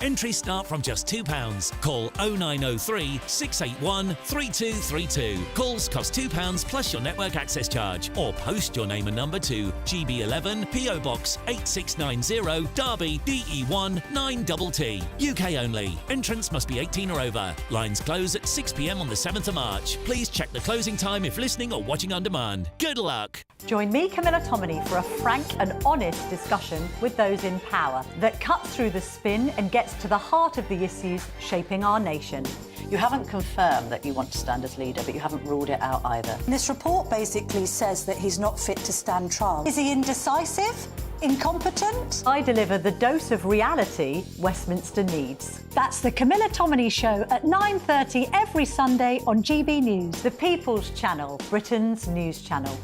Entries start from just £2. Call 0903 681 3232. Calls cost £2 plus your network access charge, or post your name and number to GB11 PO Box 8690 Derby DE1 9TT. UK only. Entrance must be 18 or over. Lines close at 6 p.m. on the 7th of March. Please check the closing time if listening or watching on demand. Good luck. Join me, Camila Tominey, for a frank and honest discussion with those in power that cuts through the spin and gets to the heart of the issues shaping our nation. You haven't confirmed that you want to stand as leader, but you haven't ruled it out either. This report basically says that he's not fit to stand trial. Is he indecisive? Incompetent? I deliver the dose of reality Westminster needs. That's the Camila Tominey Show at 9:30 every Sunday on GB News. The People's Channel, Britain's news channel.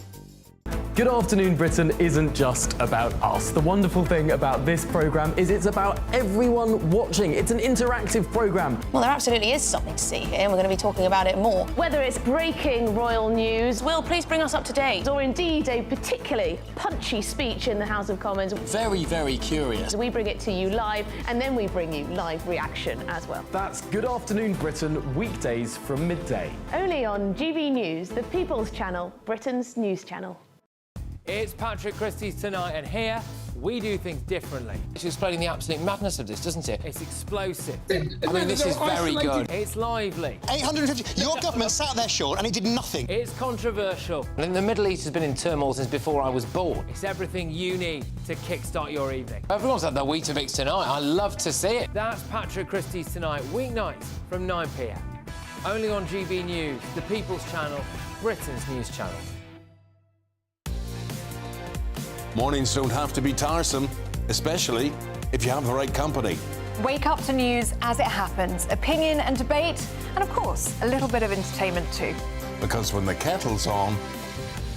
Good Afternoon Britain isn't just about us. The wonderful thing about this programme is it's about everyone watching. It's an interactive programme. Well, there absolutely is something to see here, and we're going to be talking about it more. Whether it's breaking royal news, Will, please bring us up to date, or indeed a particularly punchy speech in the House of Commons. Very, very curious. We bring it to you live, and then we bring you live reaction as well. That's Good Afternoon Britain, weekdays from midday. Only on GB News, the People's Channel, Britain's news channel. It's Patrick Christys tonight, and here we do things differently. It's explaining the absolute madness of this, doesn't it? It's explosive. I mean, this is very good. It's lively. 850. Your government sat there, Sean, and it did nothing. It's controversial. And the Middle East has been in turmoil since before I was born. It's everything you need to kickstart your evening. Everyone's had their Weetabix tonight. I love to see it. That's Patrick Christys tonight, weeknights from 9 p.m. Only on GB News, the People's Channel, Britain's news channel. Mornings don't have to be tiresome, especially if you have the right company. Wake up to news as it happens, opinion and debate, and of course, a little bit of entertainment too. Because when the kettle's on,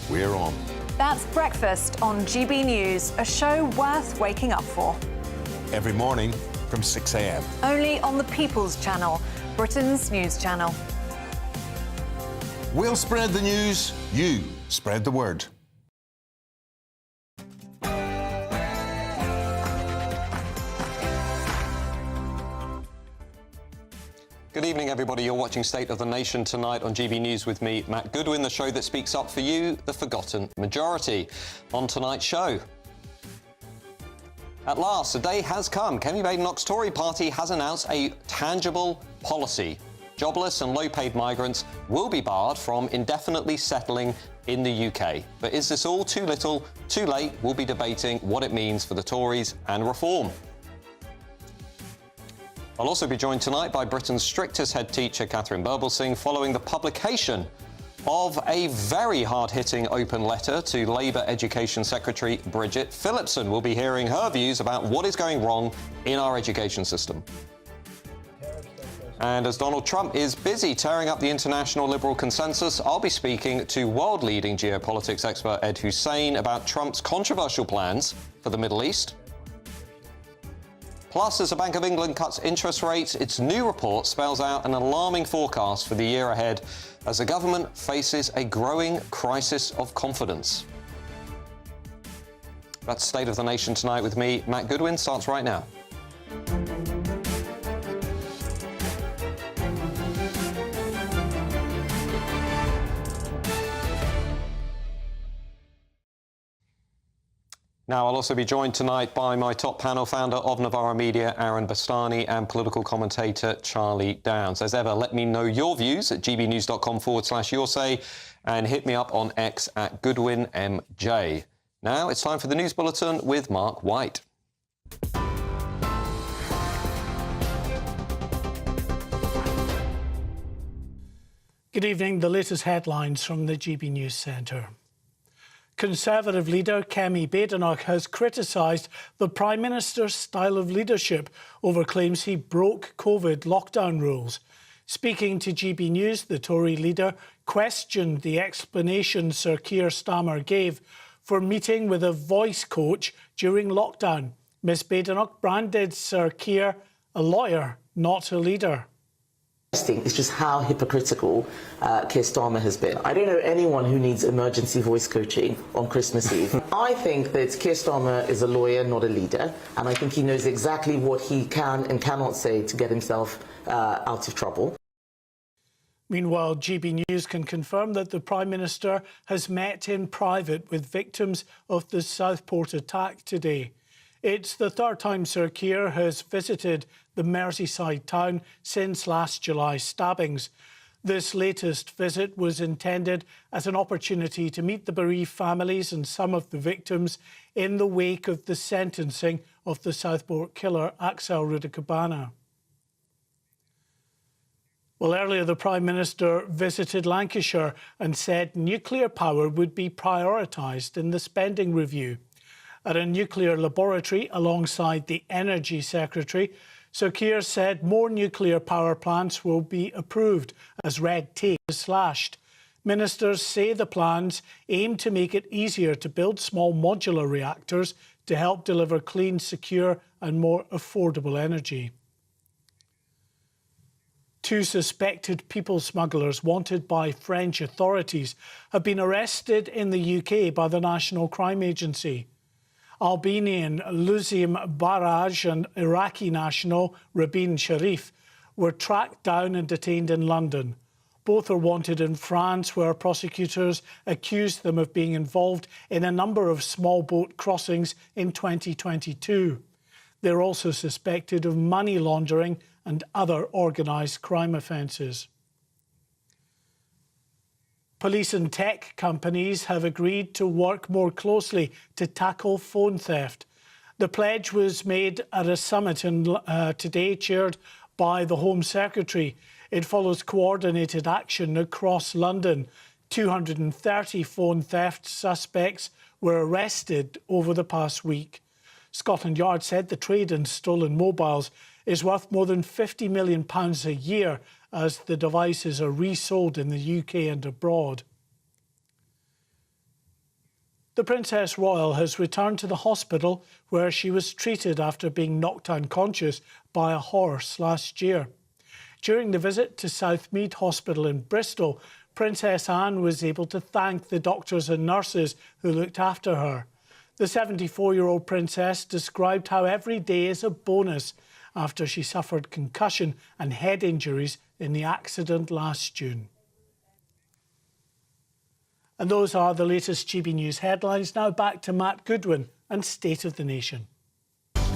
we're on. That's Breakfast on GB News, a show worth waking up for. Every morning from 6 a.m. Only on the People's Channel, Britain's news channel. We'll spread the news, you spread the word. Good evening, everybody. You're watching State of the Nation tonight on GB News with me, Matt Goodwin, the show that speaks up for you, the forgotten majority. On tonight's show, at last, a day has come. Kemi Badenoch's Tory party has announced a tangible policy. Jobless and low-paid migrants will be barred from indefinitely settling in the UK. But is this all too little, too late? We'll be debating what it means for the Tories and reform. I'll also be joined tonight by Britain's strictest head teacher, Katharine Birbalsingh, following the publication of a very hard-hitting open letter to Labour Education Secretary Bridget Phillipson. We'll be hearing her views about what is going wrong in our education system. And as Donald Trump is busy tearing up the international liberal consensus, I'll be speaking to world-leading geopolitics expert Ed Hussein about Trump's controversial plans for the Middle East. Plus, as the Bank of England cuts interest rates, its new report spells out an alarming forecast for the year ahead as the government faces a growing crisis of confidence. That's State of the Nation tonight with me, Matt Goodwin. Starts right now. Now, I'll also be joined tonight by my top panel, founder of Novara Media, Aaron Bastani, and political commentator Charlie Downs. As ever, let me know your views at gbnews.com/yoursay and hit me up on X at GoodwinMJ. Now, it's time for the News Bulletin with Mark White. Good evening. The latest headlines from the GB News Centre. Conservative leader Kemi Badenoch has criticised the Prime Minister's style of leadership over claims he broke COVID lockdown rules. Speaking to GB News, the Tory leader questioned the explanation Sir Keir Starmer gave for meeting with a voice coach during lockdown. Ms Badenoch branded Sir Keir a lawyer, not a leader. It's just how hypocritical Keir Starmer has been. I don't know anyone who needs emergency voice coaching on Christmas Eve. I think that Keir Starmer is a lawyer, not a leader, and I think he knows exactly what he can and cannot say to get himself out of trouble. Meanwhile, GB News can confirm that the Prime Minister has met in private with victims of the Southport attack today. It's the third time Sir Keir has visited the Merseyside town since last July's stabbings. This latest visit was intended as an opportunity to meet the bereaved families and some of the victims in the wake of the sentencing of the Southport killer Axel Rudikabana. Well, earlier the Prime Minister visited Lancashire and said nuclear power would be prioritised in the spending review. At a nuclear laboratory alongside the Energy Secretary, Sir Keir said more nuclear power plants will be approved as red tape is slashed. Ministers say the plans aim to make it easier to build small modular reactors to help deliver clean, secure and more affordable energy. 2 suspected people smugglers wanted by French authorities have been arrested in the UK by the National Crime Agency. Albanian Luzim Baraj and Iraqi national Rabin Sharif were tracked down and detained in London. Both are wanted in France, where prosecutors accused them of being involved in a number of small boat crossings in 2022. They're also suspected of money laundering and other organised crime offences. Police and tech companies have agreed to work more closely to tackle phone theft. The pledge was made at a summit today chaired by the Home Secretary. It follows coordinated action across London. 230 phone theft suspects were arrested over the past week. Scotland Yard said the trade in stolen mobiles is worth more than £50 million a year as the devices are resold in the UK and abroad. The Princess Royal has returned to the hospital where she was treated after being knocked unconscious by a horse last year. During the visit to Southmead Hospital in Bristol, Princess Anne was able to thank the doctors and nurses who looked after her. The 74-year-old princess described how every day is a bonus after she suffered concussion and head injuries in the accident last June. And those are the latest GB News headlines. Now back to Matt Goodwin and State of the Nation.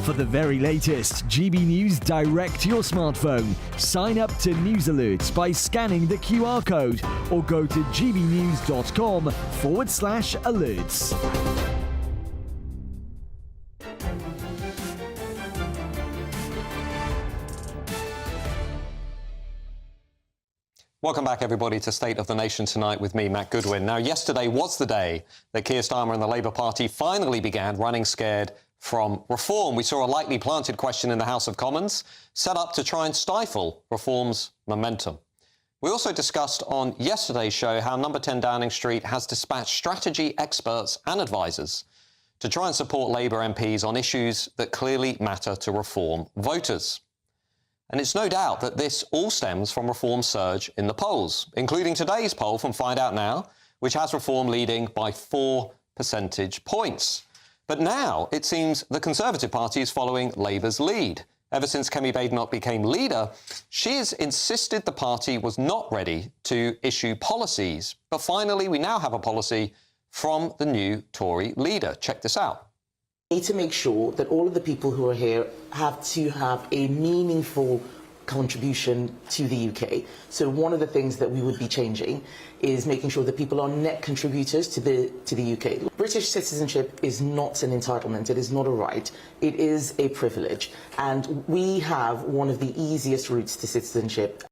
For the very latest GB News direct to your smartphone, sign up to News Alerts by scanning the QR code or go to gbnews.com/alerts. Welcome back, everybody, to State of the Nation tonight with me, Matt Goodwin. Now, yesterday was the day that Keir Starmer and the Labour Party finally began running scared from reform. We saw a lightly planted question in the House of Commons set up to try and stifle reform's momentum. We also discussed on yesterday's show how Number 10 Downing Street has dispatched strategy experts and advisors to try and support Labour MPs on issues that clearly matter to reform voters. And it's no doubt that this all stems from Reform's surge in the polls, including today's poll from Find Out Now, which has Reform leading by 4 percentage points. But now it seems the Conservative Party is following Labour's lead. Ever since Kemi Badenoch became leader, she has insisted the party was not ready to issue policies. But finally, we now have a policy from the new Tory leader. Check this out. We need to make sure that all of the people who are here have to have a meaningful contribution to the UK. So one of the things that we would be changing is making sure that people are net contributors to the UK. British citizenship is not an entitlement, it is not a right, it is a privilege. And we have one of the easiest routes to citizenship.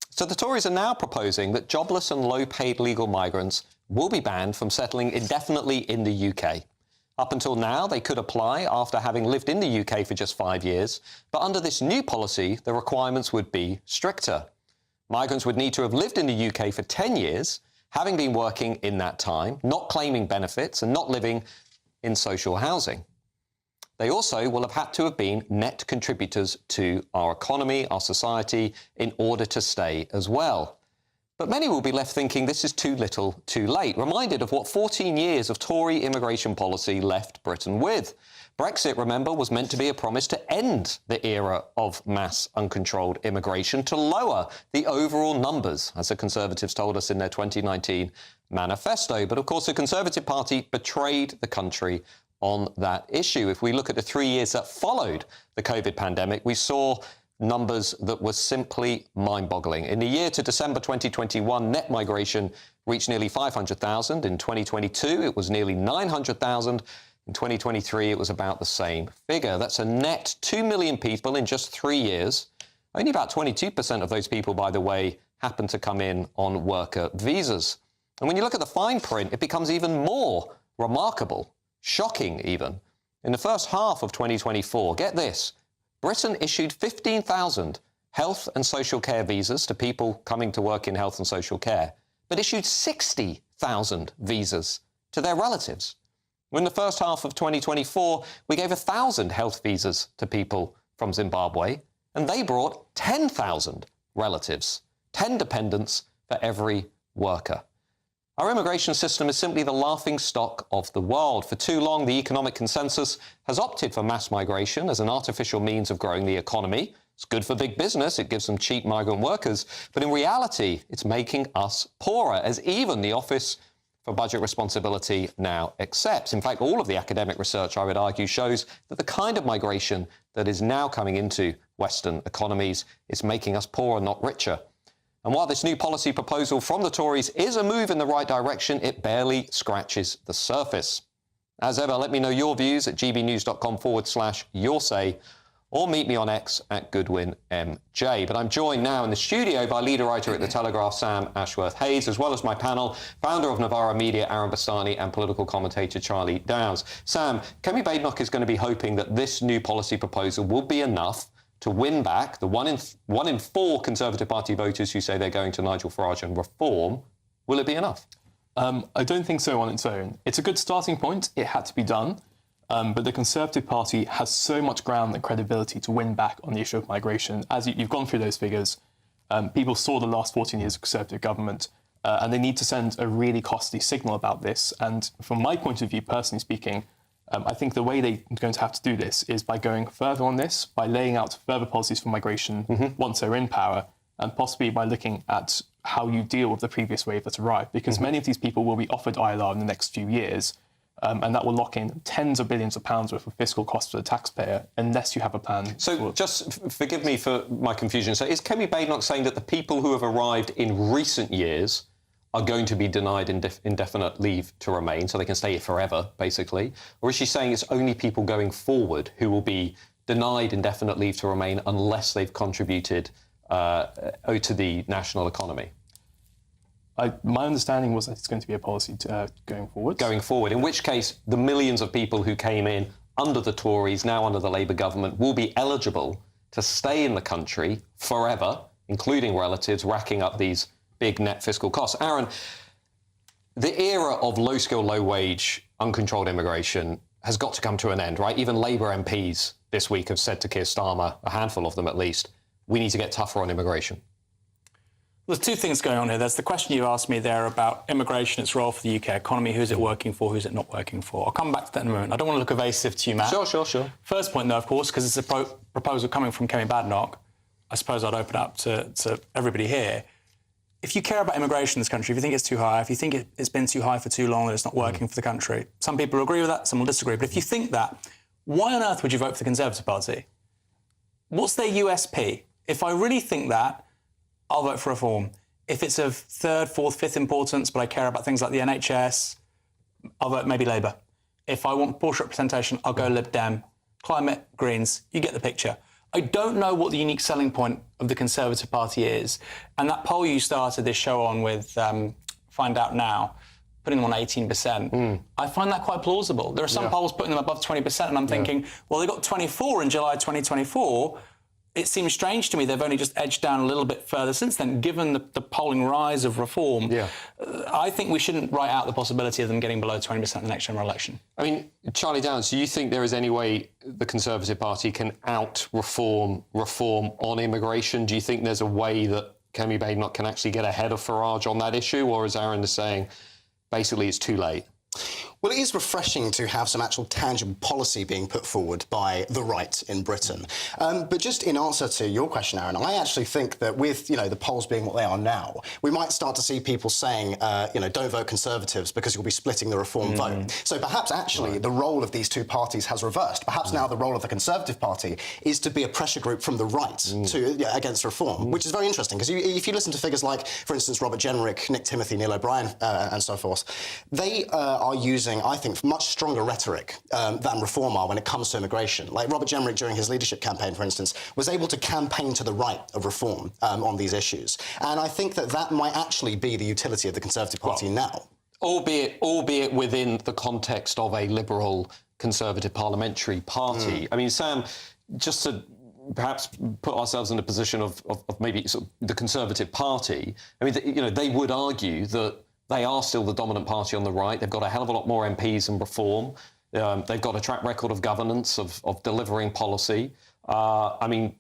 So the Tories are now proposing that jobless and low-paid legal migrants will be banned from settling indefinitely in the UK. Up until now, they could apply after having lived in the UK for just 5 years, but under this new policy, the requirements would be stricter. Migrants would need to have lived in the UK for 10 years, having been working in that time, not claiming benefits and not living in social housing. They also will have had to have been net contributors to our economy, our society, in order to stay as well. But many will be left thinking this is too little, too late, reminded of what 14 years of Tory immigration policy left Britain with. Brexit, remember, was meant to be a promise to end the era of mass, uncontrolled immigration, to lower the overall numbers, as the Conservatives told us in their 2019 manifesto. But, of course, the Conservative Party betrayed the country on that issue. If we look at the 3 years that followed the COVID pandemic, we saw numbers that were simply mind-boggling. In the year to December 2021, net migration reached nearly 500,000. In 2022, it was nearly 900,000. In 2023, it was about the same figure. That's a net 2 million people in just 3 years. Only about 22% of those people, by the way, happen to come in on worker visas. And when you look at the fine print, it becomes even more remarkable, shocking even. In the first half of 2024, get this, Britain issued 15,000 health and social care visas to people coming to work in health and social care, but issued 60,000 visas to their relatives. In the first half of 2024, we gave 1,000 health visas to people from Zimbabwe, and they brought 10,000 relatives, 10 dependents for every worker. Our immigration system is simply the laughingstock of the world. For too long, the economic consensus has opted for mass migration as an artificial means of growing the economy. It's good for big business, it gives them cheap migrant workers, but in reality, it's making us poorer, as even the Office for Budget Responsibility now accepts. In fact, all of the academic research, I would argue, shows that the kind of migration that is now coming into Western economies is making us poorer, not richer. And while this new policy proposal from the Tories is a move in the right direction, it barely scratches the surface. As ever, let me know your views at gbnews.com/yoursay, or meet me on X at GoodwinMJ. But I'm joined now in the studio by leader writer at The Telegraph, Sam Ashworth-Hayes, as well as my panel, founder of Novara Media, Aaron Bastani, and political commentator Charlie Downs. Sam, Kemi Badenoch is going to be hoping that this new policy proposal will be enough to win back the one in four Conservative Party voters who say they're going to Nigel Farage and reform. Will it be enough? I don't think so on its own. It's a good starting point. It had to be done. But the Conservative Party has so much ground and credibility to win back on the issue of migration. As you've gone through those figures, people saw the last 14 years of Conservative government, and they need to send a really costly signal about this. And from my point of view, personally speaking, I think the way they're going to have to do this is by going further on this, by laying out further policies for migration once they're in power, and possibly by looking at how you deal with the previous wave that arrived, because many of these people will be offered ILR in the next few years. And that will lock in tens of billions of pounds worth of fiscal costs for the taxpayer unless you have a plan. So just forgive me for my confusion. So is Kemi Badenoch saying that the people who have arrived in recent years are going to be denied indefinite leave to remain, so they can stay here forever, basically? Or is she saying it's only people going forward who will be denied indefinite leave to remain unless they've contributed to the national economy? My understanding was that it's going to be a policy going forward. Going forward, in which case the millions of people who came in under the Tories, now under the Labour government, will be eligible to stay in the country forever, including relatives, racking up these big net fiscal costs. Aaron, the era of low-skill, low-wage, uncontrolled immigration has got to come to an end, right? Even Labour MPs this week have said to Keir Starmer, a handful of them at least, we need to get tougher on immigration. There's two things going on here. There's the question you asked me there about immigration, its role for the UK economy, who's it working for, who's it not working for. I'll come back to that in a moment. I don't want to look evasive to you, Matt. Sure. First point, though, of course, because it's a proposal coming from Kemi Badenoch, I suppose I'd open up to everybody here. If you care about immigration in this country, if you think it's too high, if you think it's been too high for too long and it's not working for the country, some people will agree with that, some will disagree. But if you think that, why on earth would you vote for the Conservative Party? What's their USP? If I really think that, I'll vote for reform. If it's of third, fourth, fifth importance, but I care about things like the NHS, I'll vote maybe Labour. If I want proportional representation, I'll go Lib Dem. Climate, Greens, you get the picture. I don't know what the unique selling point of the Conservative Party is. And that poll you started this show on with Find Out Now, putting them on 18%, I find that quite plausible. There are some polls putting them above 20%, and I'm thinking, well, they got 24 in July 2024. it seems strange to me they've only just edged down a little bit further since then, given the polling rise of Reform. Yeah. I think we shouldn't write out the possibility of them getting below 20% in the next general election. I mean, Charlie Downs, do you think there is any way the Conservative Party can out-reform reform on immigration? Do you think there's a way that Kemi Badenoch can actually get ahead of Farage on that issue? Or is Aaron saying, basically, it's too late? Well, it is refreshing to have some actual tangible policy being put forward by the right in Britain. But just in answer to your question, Aaron, I actually think that with, the polls being what they are now, we might start to see people saying, don't vote Conservatives because you'll be splitting the Reform vote. So perhaps actually the role of these two parties has reversed. Perhaps now the role of the Conservative Party is to be a pressure group from the right against Reform, which is very interesting because if you listen to figures like, for instance, Robert Jenrick, Nick Timothy, Neil O'Brien and so forth, they are using, I think, much stronger rhetoric than Reform are when it comes to immigration. Like Robert Jenrick, during his leadership campaign, for instance, was able to campaign to the right of Reform on these issues. And I think that might actually be the utility of the Conservative Party now. Albeit within the context of a liberal Conservative parliamentary party. I mean, Sam, just to perhaps put ourselves in a position of maybe sort of the Conservative Party, I mean, they would argue that they are still the dominant party on the right. They've got a hell of a lot more MPs than Reform. They've got a track record of governance, of delivering policy. I mean,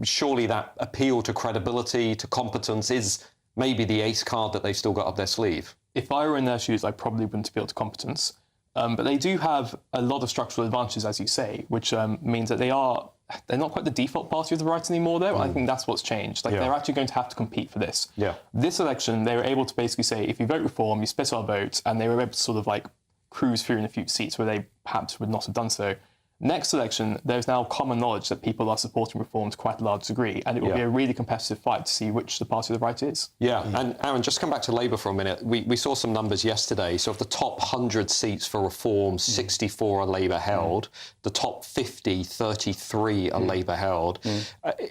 surely that appeal to credibility, to competence is maybe the ace card that they've still got up their sleeve. If I were in their shoes, I probably wouldn't appeal to competence. But they do have a lot of structural advantages, as you say, which means that they're not quite the default party of the right anymore, though. I think that's what's changed. They're actually going to have to compete for this. This election, they were able to basically say, if you vote Reform, you split our votes, and they were able to sort of cruise through in a few seats where they perhaps would not have done so. Next election, there's now common knowledge that people are supporting Reform to quite a large degree, and it will be a really competitive fight to see which the party of the right is. And Aaron, just come back to Labour for a minute. We saw some numbers yesterday. So of the top 100 seats for Reform, 64 are Labour held. The top 50, 33 are Labour held.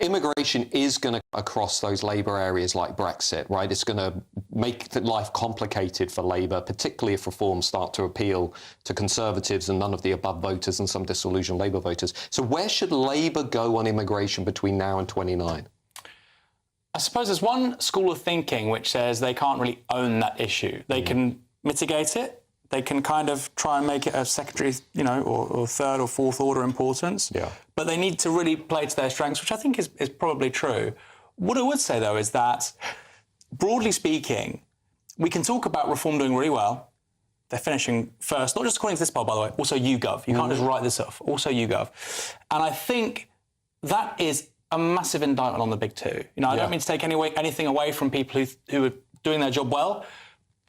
Immigration is going to across those Labour areas like Brexit, right? It's going to make life complicated for Labour, particularly if Reform start to appeal to Conservatives and none of the above voters and some disillusioned Labour voters. So where should Labour go on immigration between now and 29? I suppose there's one school of thinking which says they can't really own that issue. They can mitigate it. They can kind of try and make it a secondary, or third or fourth order importance. But they need to really play to their strengths, which I think is probably true. What I would say, though, is that, broadly speaking, we can talk about Reform doing really well. They're finishing first, not just according to this poll, by the way, also YouGov. You can't just write this off, also YouGov. And I think that is a massive indictment on the big two. I don't mean to take anything away from people who are doing their job well,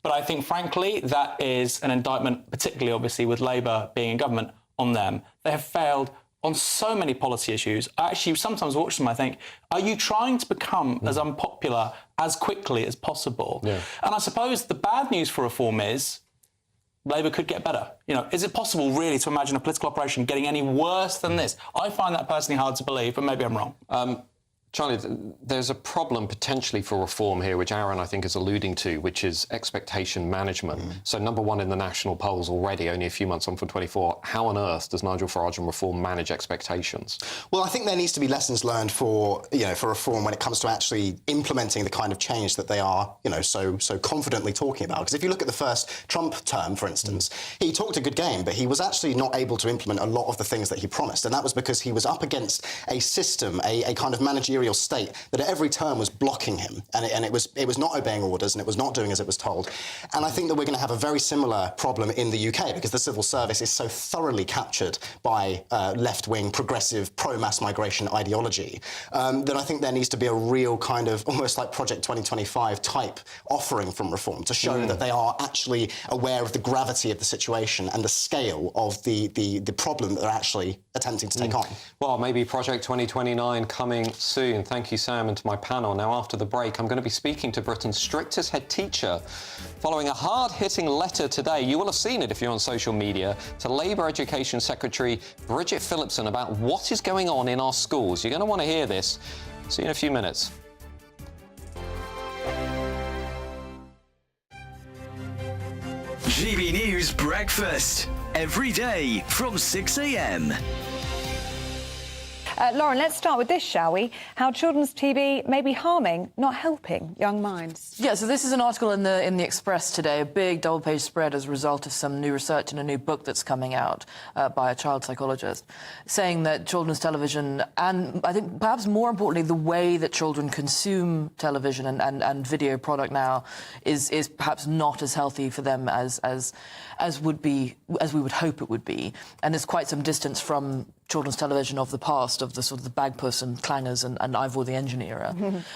but I think, frankly, that is an indictment, particularly, obviously, with Labour being in government, on them. They have failed on so many policy issues. I actually sometimes watch them, I think, are you trying to become as unpopular as quickly as possible? And I suppose the bad news for Reform is Labour could get better. Is it possible, really, to imagine a political operation getting any worse than this? I find that personally hard to believe, but maybe I'm wrong. Charlie, there's a problem potentially for Reform here, which Aaron, I think, is alluding to, which is expectation management. So number one in the national polls already, only a few months on from 24. How on earth does Nigel Farage and Reform manage expectations? Well, I think there needs to be lessons learned for Reform when it comes to actually implementing the kind of change that they are, so confidently talking about. Because if you look at the first Trump term, for instance, he talked a good game, but he was actually not able to implement a lot of the things that he promised. And that was because he was up against a system, a kind of managerial state that at every turn was blocking him, and it was not obeying orders, and it was not doing as it was told. And I think that we're going to have a very similar problem in the UK because the civil service is so thoroughly captured by left-wing, progressive, pro-mass migration ideology that I think there needs to be a real kind of almost like Project 2025 type offering from Reform to show that they are actually aware of the gravity of the situation and the scale of the problem that they're actually attempting to take on. Well, maybe Project 2029 coming soon. Thank you, Sam, and to my panel. Now, after the break, I'm going to be speaking to Britain's strictest head teacher following a hard-hitting letter today. You will have seen it if you're on social media, to Labour Education Secretary Bridget Phillipson about what is going on in our schools. You're going to want to hear this. See you in a few minutes. GB News Breakfast, every day from 6 a.m. Lauren, let's start with this, shall we? How children's TV may be harming, not helping young minds. Yeah, so this is an article in the Express today, a big double-page spread as a result of some new research and a new book that's coming out by a child psychologist, saying that children's television, and I think perhaps more importantly, the way that children consume television and video product now is perhaps not as healthy for them as we would hope it would be. And there's quite some distance from children's television of the past, of the sort of the Bagpuss and Clangers and Ivor the Engine era.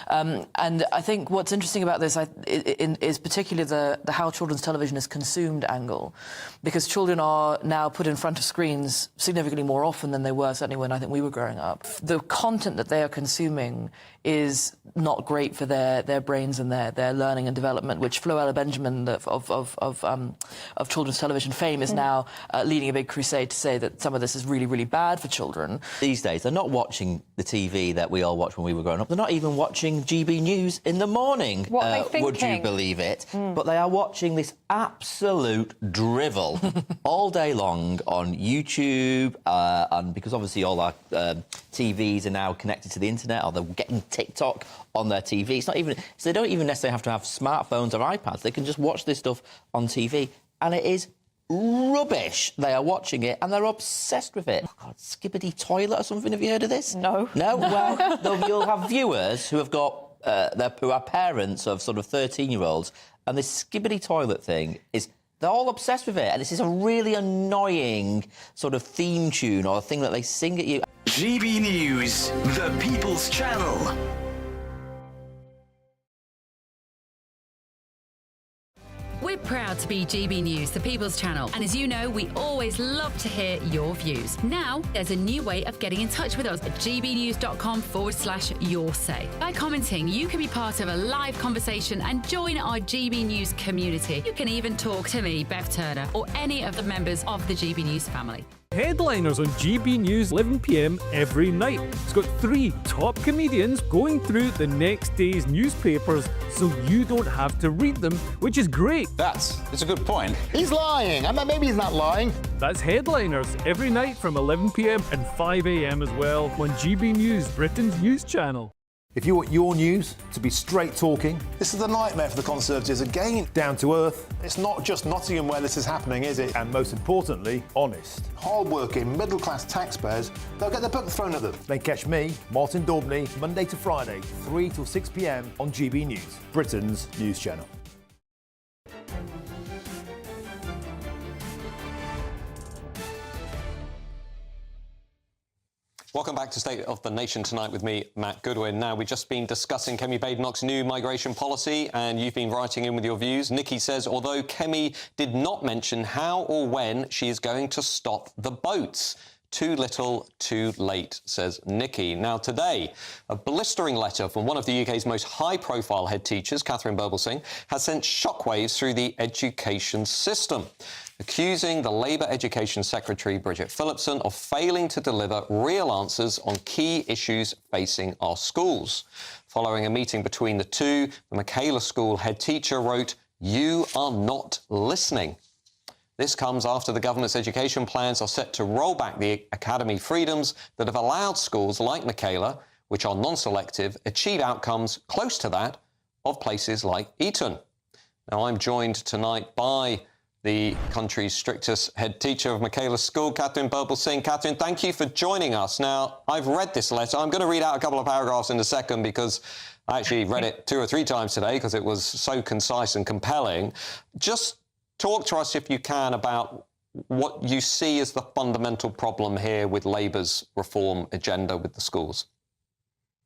And I think what's interesting about this is particularly the how children's television is consumed angle, because children are now put in front of screens significantly more often than they were, certainly when I think we were growing up. The content that they are consuming is not great for their brains and their learning and development, which Floella Benjamin of children's television fame is now leading a big crusade to say that some of this is really, really bad for children. These days, they're not watching the TV that we all watched when we were growing up. They're not even watching GB News in the morning. What are they thinking? Would you believe it? But they are watching this absolute drivel all day long on YouTube, and because obviously all our TVs are now connected to the internet, or they're getting TikTok on their TV. It's not even, so they don't even necessarily have to have smartphones or iPads. They can just watch this stuff on TV, and it is rubbish. They are watching it and they're obsessed with it. Oh God, Skibbity Toilet or something. Have you heard of this? No. No? Well, you'll have viewers who have got who are parents of sort of 13-year-olds, and this Skibbity Toilet thing is, they're all obsessed with it, and this is a really annoying sort of theme tune or thing that they sing at you. GB News, the People's Channel. We're proud to be GB News, the People's Channel, and as you know, we always love to hear your views. Now, there's a new way of getting in touch with us at gbnews.com/yoursay. By commenting, you can be part of a live conversation and join our GB News community. You can even talk to me, Bev Turner, or any of the members of the GB News family. Headliners on GB News 11 p.m. every night. It's got 3 top comedians going through the next day's newspapers so you don't have to read them, which is great. That's a good point. He's lying. I mean, maybe he's not lying. That's Headliners every night from 11 p.m. and 5 a.m. as well on GB News, Britain's news channel. If you want your news to be straight talking, this is a nightmare for the Conservatives again. Down to earth. It's not just Nottingham where this is happening, is it? And most importantly, honest. Hard-working, middle-class taxpayers, they'll get their book thrown at them. Then catch me, Martin Daubney, Monday to Friday, 3 till 6 p.m. on GB News, Britain's news channel. Welcome back to State of the Nation tonight with me, Matt Goodwin. Now, we've just been discussing Kemi Badenoch's new migration policy, and you've been writing in with your views. Nikki says, although Kemi did not mention how or when she is going to stop the boats. Too little, too late, says Nikki. Now, today, a blistering letter from one of the UK's most high-profile head teachers, Katharine Birbalsingh, has sent shockwaves through the education system, accusing the Labour Education Secretary, Bridget Phillipson, of failing to deliver real answers on key issues facing our schools. Following a meeting between the two, the Michaela School head teacher wrote, "You are not listening." This comes after the government's education plans are set to roll back the academy freedoms that have allowed schools like Michaela, which are non-selective, achieve outcomes close to that of places like Eton. Now, I'm joined tonight by the country's strictest head teacher of Michaela School, Katharine Birbalsingh. Katharine, thank you for joining us. Now, I've read this letter. I'm going to read out a couple of paragraphs in a second because I actually read it 2 or 3 times today because it was so concise and compelling. Just talk to us, if you can, about what you see as the fundamental problem here with Labour's reform agenda with the schools.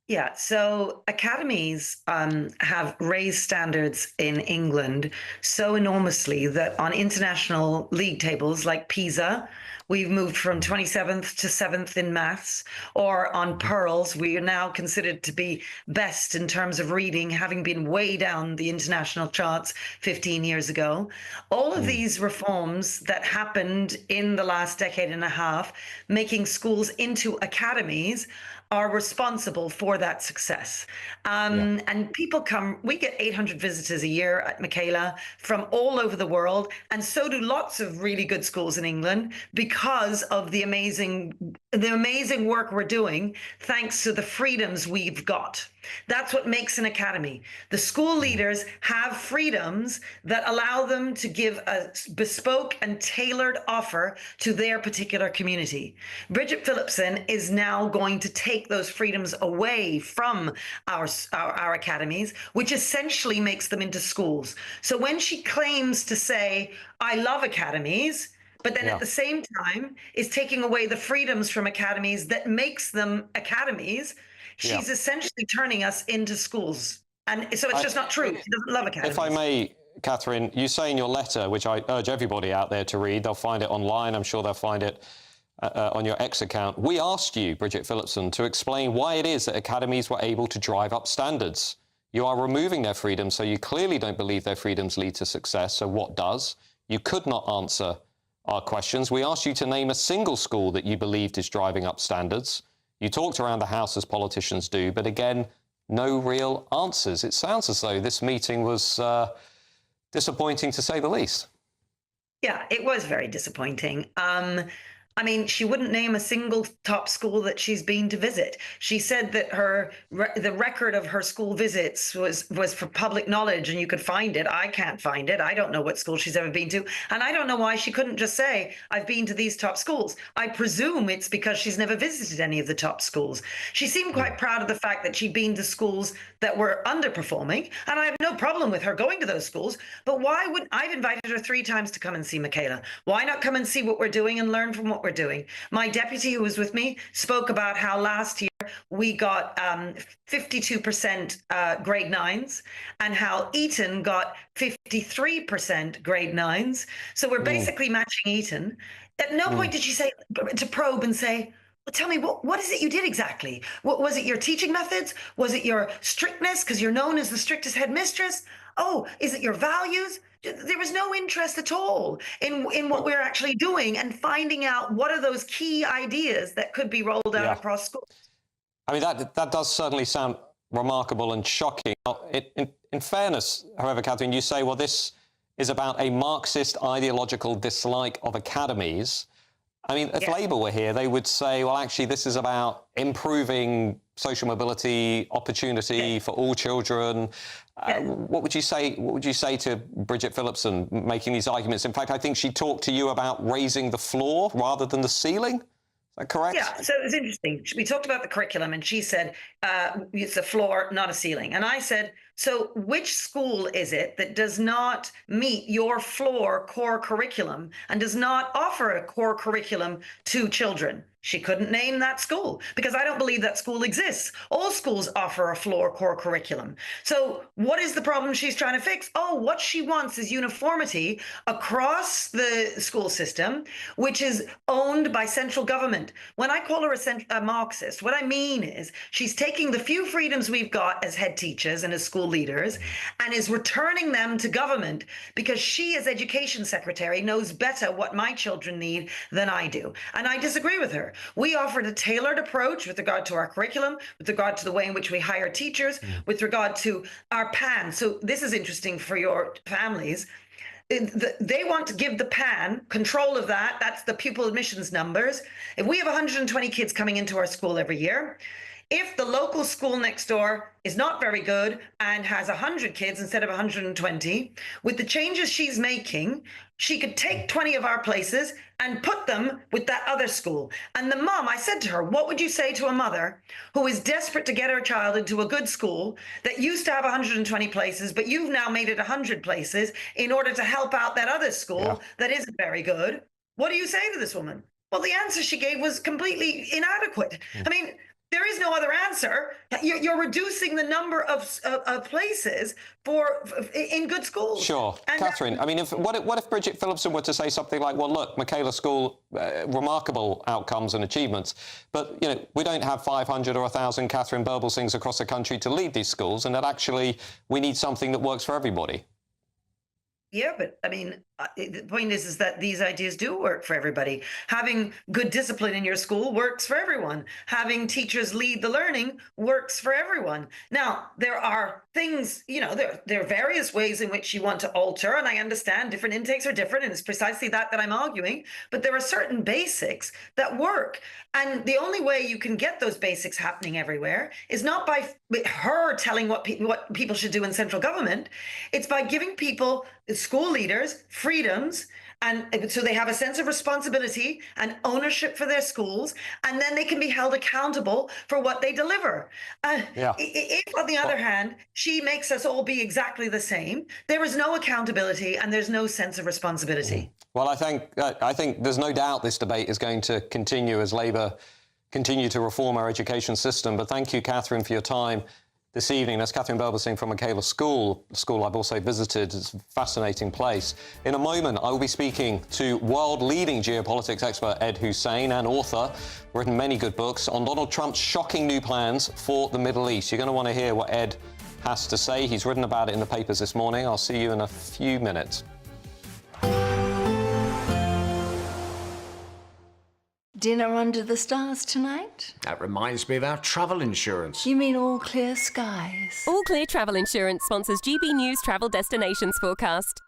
Yeah, so academies have raised standards in England so enormously that on international league tables like PISA, we've moved from 27th to 7th in maths, or on Pearls, we are now considered to be best in terms of reading, having been way down the international charts 15 years ago. All of these reforms that happened in the last decade and a half, making schools into academies, are responsible for that success. And people come, we get 800 visitors a year at Michaela from all over the world, and so do lots of really good schools in England because of the amazing the amazing work we're doing thanks to the freedoms we've got. That's what makes an academy. The school leaders have freedoms that allow them to give a bespoke and tailored offer to their particular community. Bridget Phillipson is now going to take those freedoms away from our academies, which essentially makes them into schools. So when she claims to say, I love academies, but then at the same time is taking away the freedoms from academies that makes them academies, she's essentially turning us into schools. And so it's just not true. She doesn't love academies. If I may, Katharine, you say in your letter, which I urge everybody out there to read, they'll find it online, I'm sure they'll find it on your X account. We asked you, Bridget Phillipson, to explain why it is that academies were able to drive up standards. You are removing their freedom, so you clearly don't believe their freedoms lead to success. So what does? You could not answer our questions. We asked you to name a single school that you believed is driving up standards. You talked around the House as politicians do, but again, no real answers. It sounds as though this meeting was disappointing, to say the least. Yeah, it was very disappointing. I mean, she wouldn't name a single top school that she's been to visit. She said that the record of her school visits was for public knowledge and you could find it. I can't find it. I don't know what school she's ever been to. And I don't know why she couldn't just say, I've been to these top schools. I presume it's because she's never visited any of the top schools. She seemed quite proud of the fact that she'd been to schools that were underperforming. And I have no problem with her going to those schools. But why wouldn't I've invited her 3 times to come and see Michaela? Why not come and see what we're doing and learn from what we're doing? My deputy who was with me spoke about how last year we got 52% grade 9s and how Eton got 53% grade 9s. So we're basically matching Eton. At no point did she say to probe and say, well, tell me, what is it you did exactly? What was it, your teaching methods? Was it your strictness because you're known as the strictest headmistress? Oh, is it your values? There was no interest at all in what we're actually doing and finding out what are those key ideas that could be rolled out across schools. I mean, that does certainly sound remarkable and shocking. In fairness, however, Katharine, you say, well, this is about a Marxist ideological dislike of academies. I mean, if Labour were here, they would say, well, actually, this is about improving social mobility, opportunity for all children. What would you say? What would you say to Bridget Phillipson making these arguments? In fact, I think she talked to you about raising the floor rather than the ceiling. Is that correct? Yeah, so it was interesting. We talked about the curriculum and she said, it's a floor, not a ceiling. And I said, so which school is it that does not meet your floor core curriculum and does not offer a core curriculum to children? She couldn't name that school because I don't believe that school exists. All schools offer a floor core curriculum. So what is the problem she's trying to fix? Oh, what she wants is uniformity across the school system, which is owned by central government. When I call her a Marxist, what I mean is she's taking the few freedoms we've got as head teachers and as school leaders and is returning them to government because she, as education secretary, knows better what my children need than I do. And I disagree with her. We offered a tailored approach with regard to our curriculum, with regard to the way in which we hire teachers, with regard to our PAN. So this is interesting for your families. They want to give the PAN control of that. That's the pupil admissions numbers. If we have 120 kids coming into our school every year, if the local school next door is not very good and has 100 kids instead of 120, with the changes she's making, she could take 20 of our places and put them with that other school. And the mom, I said to her, what would you say to a mother who is desperate to get her child into a good school that used to have 120 places, but you've now made it 100 places in order to help out that other school that isn't very good? What do you say to this woman? Well, the answer she gave was completely inadequate. I mean, there is no other answer. You're reducing the number of places in good schools. Sure. And Katharine, I mean, what if Bridget Phillipson were to say something like, well, look, Michaela School, remarkable outcomes and achievements, but, you know, we don't have 500 or 1,000 Katharine Birbalsinghs across the country to lead these schools, and that actually we need something that works for everybody. Yeah, but I mean, the point is that these ideas do work for everybody. Having good discipline in your school works for everyone. Having teachers lead the learning works for everyone. Now, there are things, there are various ways in which you want to alter, and I understand different intakes are different, and it's precisely that I'm arguing, but there are certain basics that work. And the only way you can get those basics happening everywhere is not by her telling what people should do in central government. It's by giving people, school leaders, freedoms, and so they have a sense of responsibility and ownership for their schools, and then they can be held accountable for what they deliver. If, on the other hand, she makes us all be exactly the same, there is no accountability and there's no sense of responsibility. Well, I think there's no doubt this debate is going to continue as Labour continue to reform our education system. But thank you, Katharine, for your time this evening. That's Katharine Birbalsingh from Michaela School, a school I've also visited. It's a fascinating place. In a moment, I will be speaking to world-leading geopolitics expert Ed Hussein, and author, written many good books, on Donald Trump's shocking new plans for the Middle East. You're going to want to hear what Ed has to say. He's written about it in the papers this morning. I'll see you in a few minutes. Dinner under the stars tonight? That reminds me of our travel insurance. You mean All Clear Skies? All Clear Travel Insurance sponsors GB News travel destinations forecast.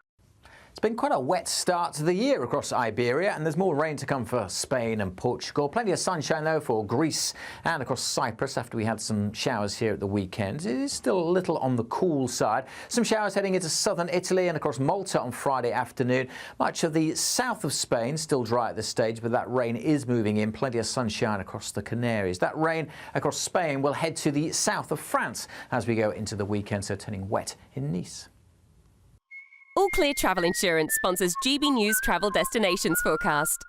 It's been quite a wet start to the year across Iberia, and there's more rain to come for Spain and Portugal. Plenty of sunshine, though, for Greece and across Cyprus after we had some showers here at the weekend. It is still a little on the cool side. Some showers heading into southern Italy and across Malta on Friday afternoon. Much of the south of Spain still dry at this stage, but that rain is moving in. Plenty of sunshine across the Canaries. That rain across Spain will head to the south of France as we go into the weekend, so turning wet in Nice. All Clear Travel Insurance sponsors GB News travel destinations forecast.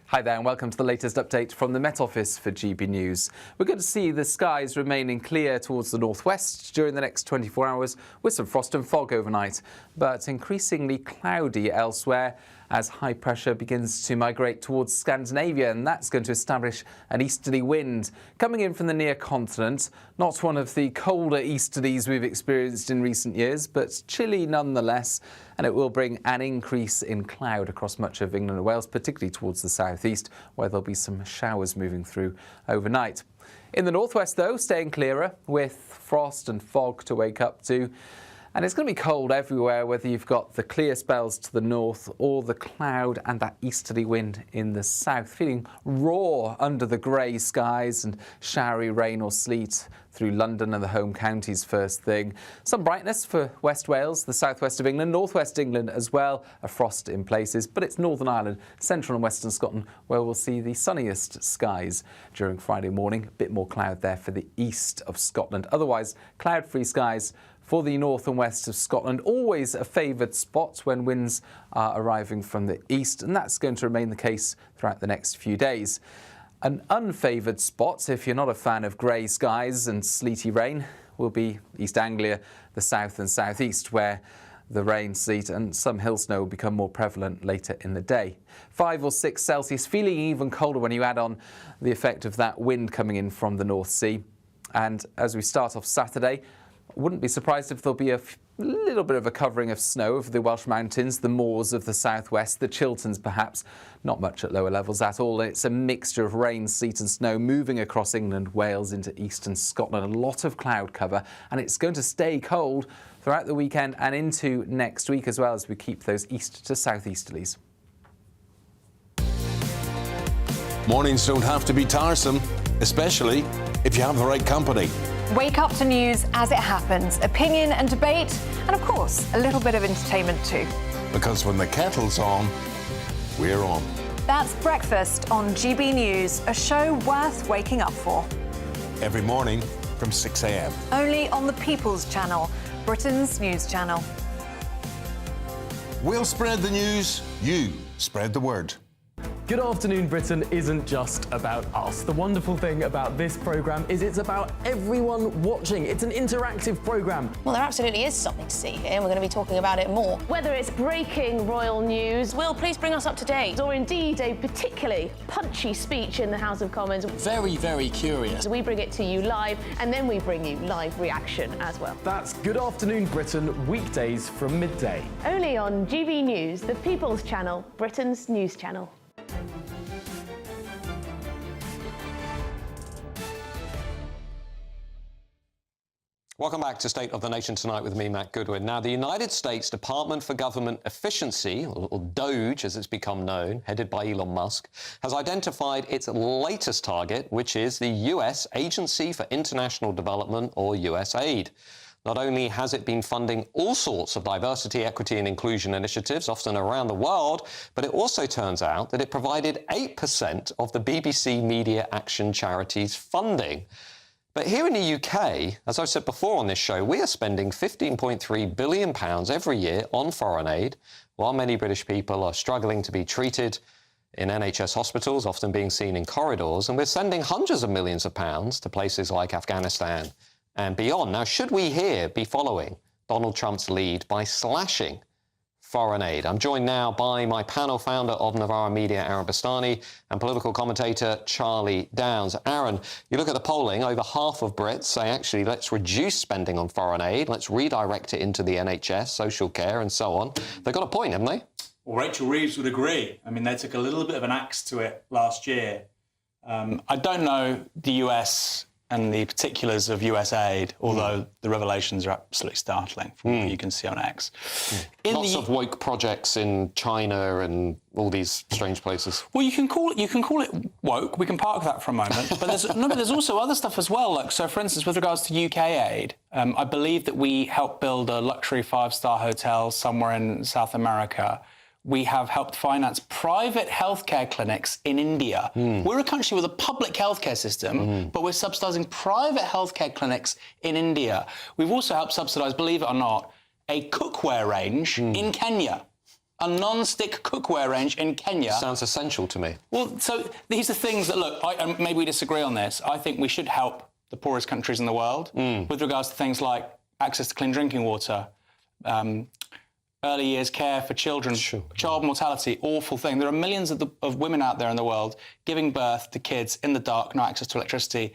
Hi there and welcome to the latest update from the Met Office for GB News. We're going to see the skies remaining clear towards the northwest during the next 24 hours with some frost and fog overnight, but increasingly cloudy elsewhere as high pressure begins to migrate towards Scandinavia, and that's going to establish an easterly wind coming in from the near continent. Not one of the colder easterlies we've experienced in recent years, but chilly nonetheless, and it will bring an increase in cloud across much of England and Wales, particularly towards the southeast, where there'll be some showers moving through overnight. In the northwest, though, staying clearer with frost and fog to wake up to. And it's going to be cold everywhere, whether you've got the clear spells to the north or the cloud and that easterly wind in the south. Feeling raw under the grey skies and showery rain or sleet through London and the home counties first thing. Some brightness for West Wales, the southwest of England, northwest England as well. A frost in places, but it's Northern Ireland, central and western Scotland where we'll see the sunniest skies during Friday morning. A bit more cloud there for the east of Scotland. Otherwise, cloud-free skies for the north and west of Scotland. Always a favoured spot when winds are arriving from the east, and that's going to remain the case throughout the next few days. An unfavoured spot, if you're not a fan of grey skies and sleety rain, will be East Anglia, the south and southeast, where the rain, sleet and some hill snow will become more prevalent later in the day. 5 or 6 Celsius, feeling even colder when you add on the effect of that wind coming in from the North Sea. And as we start off Saturday, wouldn't be surprised if there'll be a little bit of a covering of snow over the Welsh mountains, the moors of the southwest, the Chilterns perhaps. Not much at lower levels at all. It's a mixture of rain, sleet and snow moving across England, Wales into eastern Scotland. A lot of cloud cover, and it's going to stay cold throughout the weekend and into next week as well as we keep those east to southeasterlies. Mornings don't have to be tiresome, especially if you have the right company. Wake up to news as it happens, opinion and debate, and of course, a little bit of entertainment too. Because when the kettle's on, we're on. That's Breakfast on GB News, a show worth waking up for. Every morning from 6 a.m. Only on the People's Channel, Britain's news channel. We'll spread the news, you spread the word. Good Afternoon Britain isn't just about us. The wonderful thing about this programme is it's about everyone watching. It's an interactive programme. Well, there absolutely is something to see here, and we're going to be talking about it more. Whether it's breaking royal news, Will, please bring us up to date. or indeed a particularly punchy speech in the House of Commons, Very, very curious. we bring it to you live, and then we bring you live reaction as well. That's Good Afternoon Britain, weekdays from midday. Only on GB News, the People's Channel, Britain's news channel. Welcome back to State of the Nation Tonight with me, Matt Goodwin. Now, the United States Department for Government Efficiency, or DOGE as it's become known, headed by Elon Musk, has identified its latest target, which is the US Agency for International Development, or USAID. Not only has it been funding all sorts of diversity, equity and inclusion initiatives, often around the world, but it also turns out that it provided 8% of the BBC Media Action Charity's funding. But here in the UK, as I've said before on this show, we are spending £15.3 billion every year on foreign aid, while many British people are struggling to be treated in NHS hospitals, often being seen in corridors, and we're sending hundreds of millions of pounds to places like Afghanistan and beyond. Now, should we here be following Donald Trump's lead by slashing foreign aid? I'm joined now by my panel founder of Novara Media, Aaron Bastani, and political commentator Charlie Downs. Aaron, you look at the polling, over half of Brits say, actually, let's reduce spending on foreign aid, let's redirect it into the NHS, social care and so on. They've got a point, haven't they? Well, Rachel Reeves would agree. I mean, they took a little bit of an axe to it last year. I don't know the US and the particulars of USAID, although the revelations are absolutely startling from what you can see on X. Lots of woke projects in China and all these strange places. Well, you can call it woke. We can park that for a moment. But there's also other stuff as well. Like, so, for instance, with regards to UK aid, I believe that we helped build a luxury 5-star hotel somewhere in South America. We have helped finance private healthcare clinics in India. We're a country with a public healthcare system, but we're subsidising private healthcare clinics in India. We've also helped subsidise, believe it or not, a cookware range in Kenya. A non-stick cookware range in Kenya. Sounds essential to me. Well, so these are things that, look, maybe we disagree on this. I think we should help the poorest countries in the world with regards to things like access to clean drinking water, early years care for children, child mortality, awful thing. There are millions of women out there in the world giving birth to kids in the dark, no access to electricity.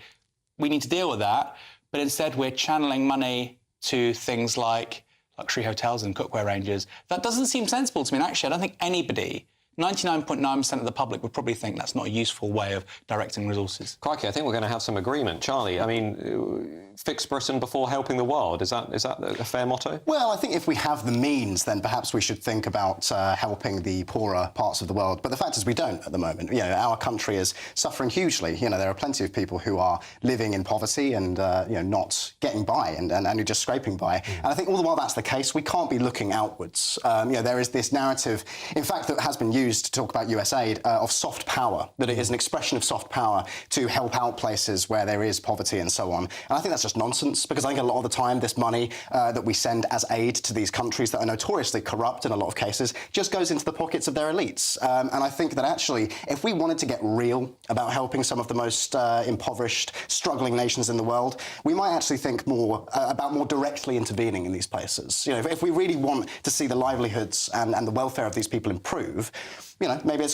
We need to deal with that, but instead we're channeling money to things like luxury hotels and cookware ranges. That doesn't seem sensible to me, and actually I don't think anybody, 99.9% of the public would probably think that's not a useful way of directing resources. Crikey, I think we're going to have some agreement. Charlie, I mean, fix Britain before helping the world. Is that a fair motto? Well, I think if we have the means, then perhaps we should think about helping the poorer parts of the world. But the fact is we don't at the moment. You know, our country is suffering hugely. You know, there are plenty of people who are living in poverty and, you know, not getting by and who just scraping by. And I think all the while that's the case, we can't be looking outwards. You know, there is this narrative, in fact, that has been used to talk about USAID of soft power, that it is an expression of soft power to help out places where there is poverty and so on. And I think that's just nonsense, because I think a lot of the time this money that we send as aid to these countries that are notoriously corrupt in a lot of cases just goes into the pockets of their elites. And I think that actually, if we wanted to get real about helping some of the most impoverished, struggling nations in the world, we might actually think more about more directly intervening in these places. You know, if we really want to see the livelihoods and the welfare of these people improve, you know, maybe there's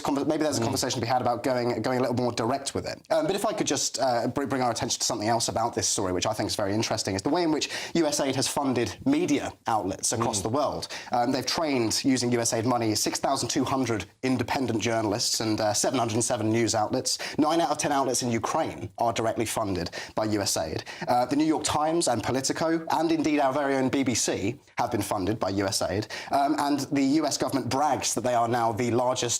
a conversation to be had about going a little more direct with it. But if I could just bring our attention to something else about this story, which I think is very interesting, is the way in which USAID has funded media outlets across the world. They've trained, using USAID money, 6,200 independent journalists and 707 news outlets. 9 out of 10 outlets in Ukraine are directly funded by USAID. The New York Times and Politico, and indeed our very own BBC, have been funded by USAID. And the US government brags that they are now the largest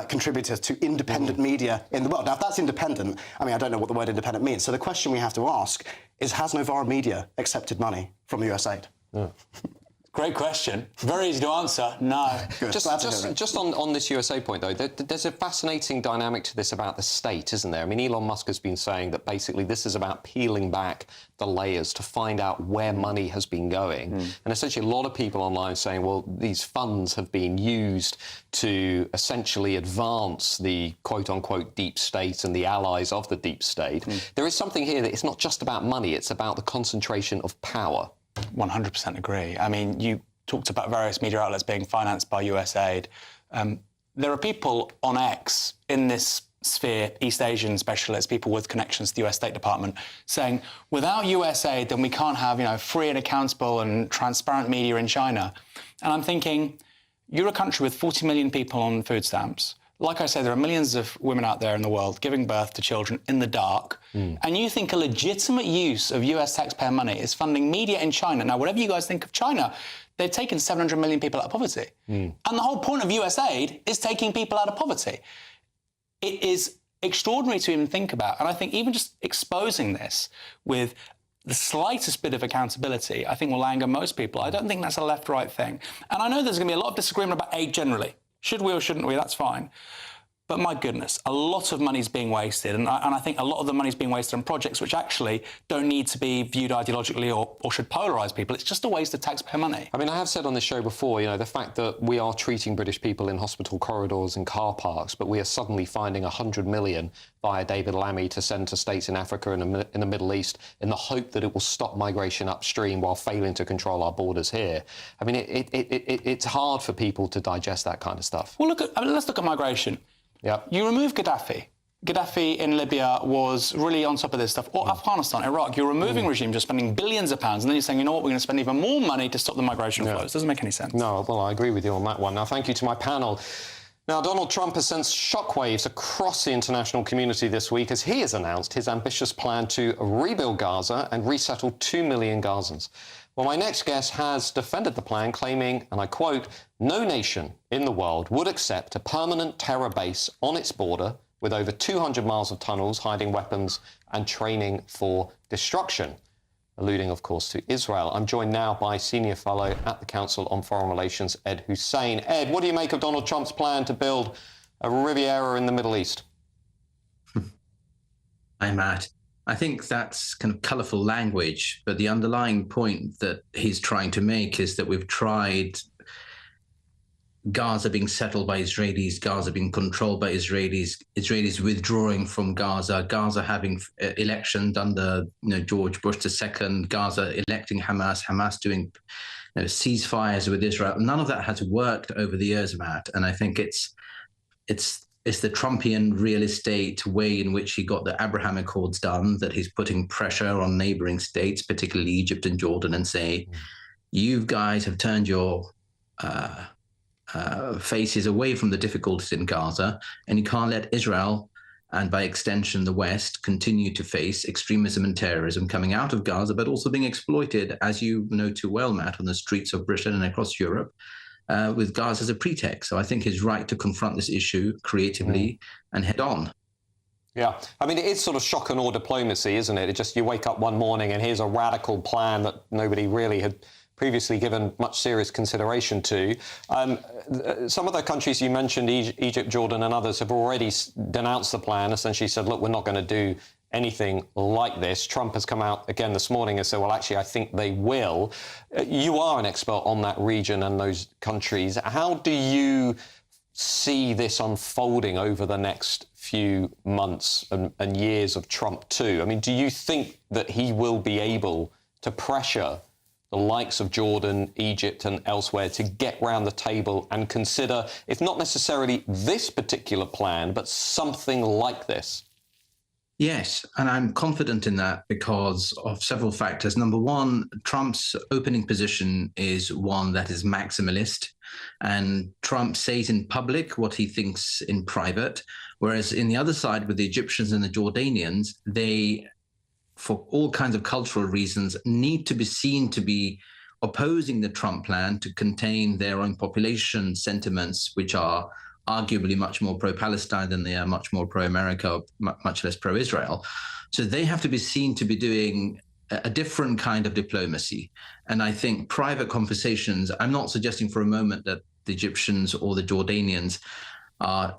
contributor to independent media in the world. Now, if that's independent, I mean, I don't know what the word independent means. So the question we have to ask is, has Novara Media accepted money from USAID? Great question. Very easy to answer. No. Just on this USA point, though, there's a fascinating dynamic to this about the state, isn't there? I mean, Elon Musk has been saying that basically this is about peeling back the layers to find out where money has been going. And essentially a lot of people online saying, well, these funds have been used to essentially advance the quote-unquote deep state and the allies of the deep state. There is something here that it's not just about money, it's about the concentration of power. 100% agree. I mean, you talked about various media outlets being financed by US aid. There are people on X in this sphere, East Asian specialists, people with connections to the US State Department, saying, without US aid, then we can't have, free and accountable and transparent media in China. And I'm thinking, you're a country with 40 million people on food stamps. Like I say, there are millions of women out there in the world giving birth to children in the dark. And you think a legitimate use of US taxpayer money is funding media in China. Now, whatever you guys think of China, they've taken 700 million people out of poverty. And the whole point of US aid is taking people out of poverty. It is extraordinary to even think about. And I think even just exposing this with the slightest bit of accountability, I think will anger most people. I don't think that's a left-right thing. And I know there's going to be a lot of disagreement about aid generally. Should we or shouldn't we? That's fine. But my goodness, a lot of money is being wasted. And I think a lot of the money is being wasted on projects which actually don't need to be viewed ideologically or should polarise people. It's just a waste of taxpayer money. I mean, I have said on this show before, the fact that we are treating British people in hospital corridors and car parks, but we are suddenly finding 100 million via David Lammy to send to states in Africa and in the Middle East in the hope that it will stop migration upstream while failing to control our borders here. I mean, it's hard for people to digest that kind of stuff. Well, let's look at migration. Yeah. You remove Gaddafi. Gaddafi in Libya was really on top of this stuff. Or Afghanistan, Iraq. You're removing regimes, you're spending billions of pounds, and then you're saying, you know what, we're going to spend even more money to stop the migration flows. Doesn't make any sense. No, well, I agree with you on that one. Now, thank you to my panel. Now, Donald Trump has sent shockwaves across the international community this week as he has announced his ambitious plan to rebuild Gaza and resettle 2 million Gazans. Well, my next guest has defended the plan, claiming, and I quote, no nation in the world would accept a permanent terror base on its border with over 200 miles of tunnels hiding weapons and training for destruction, alluding, of course, to Israel. I'm joined now by Senior Fellow at the Council on Foreign Relations, Ed Hussein. Ed, what do you make of Donald Trump's plan to build a Riviera in the Middle East? Hi, Matt. I think that's kind of colourful language, but the underlying point that he's trying to make is that we've tried Gaza being settled by Israelis, Gaza being controlled by Israelis, Israelis withdrawing from Gaza, Gaza having elections under George Bush II, Gaza electing Hamas, Hamas doing ceasefires with Israel. None of that has worked over the years, Matt, and I think it's the Trumpian real estate way in which he got the Abraham Accords done, that he's putting pressure on neighboring states, particularly Egypt and Jordan, and say, you guys have turned your faces away from the difficulties in Gaza, and you can't let Israel, and by extension the West, continue to face extremism and terrorism coming out of Gaza, but also being exploited, as you know too well, Matt, on the streets of Britain and across Europe, with Gaza as a pretext. So I think he's right to confront this issue creatively and head on. Yeah, I mean, it is sort of shock and awe diplomacy, isn't it? It just, you wake up one morning and here's a radical plan that nobody really had previously given much serious consideration to. Some of the countries you mentioned, Egypt, Jordan and others, have already denounced the plan, essentially said, look, we're not going to do anything like this. Trump has come out again this morning and said, well, actually, I think they will. You are an expert on that region and those countries. How do you see this unfolding over the next few months and years of Trump too? I mean, do you think that he will be able to pressure the likes of Jordan, Egypt and elsewhere to get round the table and consider, if not necessarily this particular plan, but something like this? Yes, and I'm confident in that because of several factors. Number one, Trump's opening position is one that is maximalist, and Trump says in public what he thinks in private, whereas in the other side with the Egyptians and the Jordanians, they, for all kinds of cultural reasons, need to be seen to be opposing the Trump plan to contain their own population sentiments, which are arguably much more pro-Palestine than they are much more pro-America, much less pro-Israel. So they have to be seen to be doing a different kind of diplomacy. And I think private conversations, I'm not suggesting for a moment that the Egyptians or the Jordanians are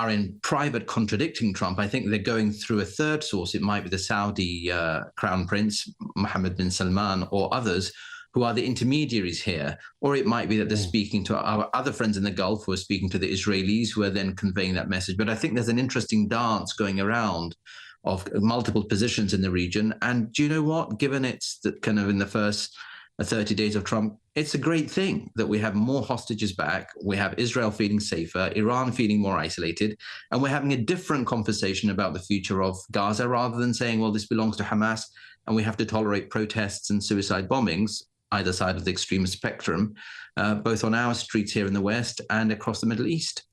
in private contradicting Trump. I think they're going through a third source. It might be the Saudi Crown Prince, Mohammed bin Salman, or others who are the intermediaries here. Or it might be that they're speaking to our other friends in the Gulf who are speaking to the Israelis who are then conveying that message. But I think there's an interesting dance going around of multiple positions in the region. And do you know what? Given it's kind of in the first 30 days of Trump, it's a great thing that we have more hostages back. We have Israel feeling safer, Iran feeling more isolated, and we're having a different conversation about the future of Gaza rather than saying, well, this belongs to Hamas and we have to tolerate protests and suicide bombings, either side of the extreme spectrum, both on our streets here in the West and across the Middle East.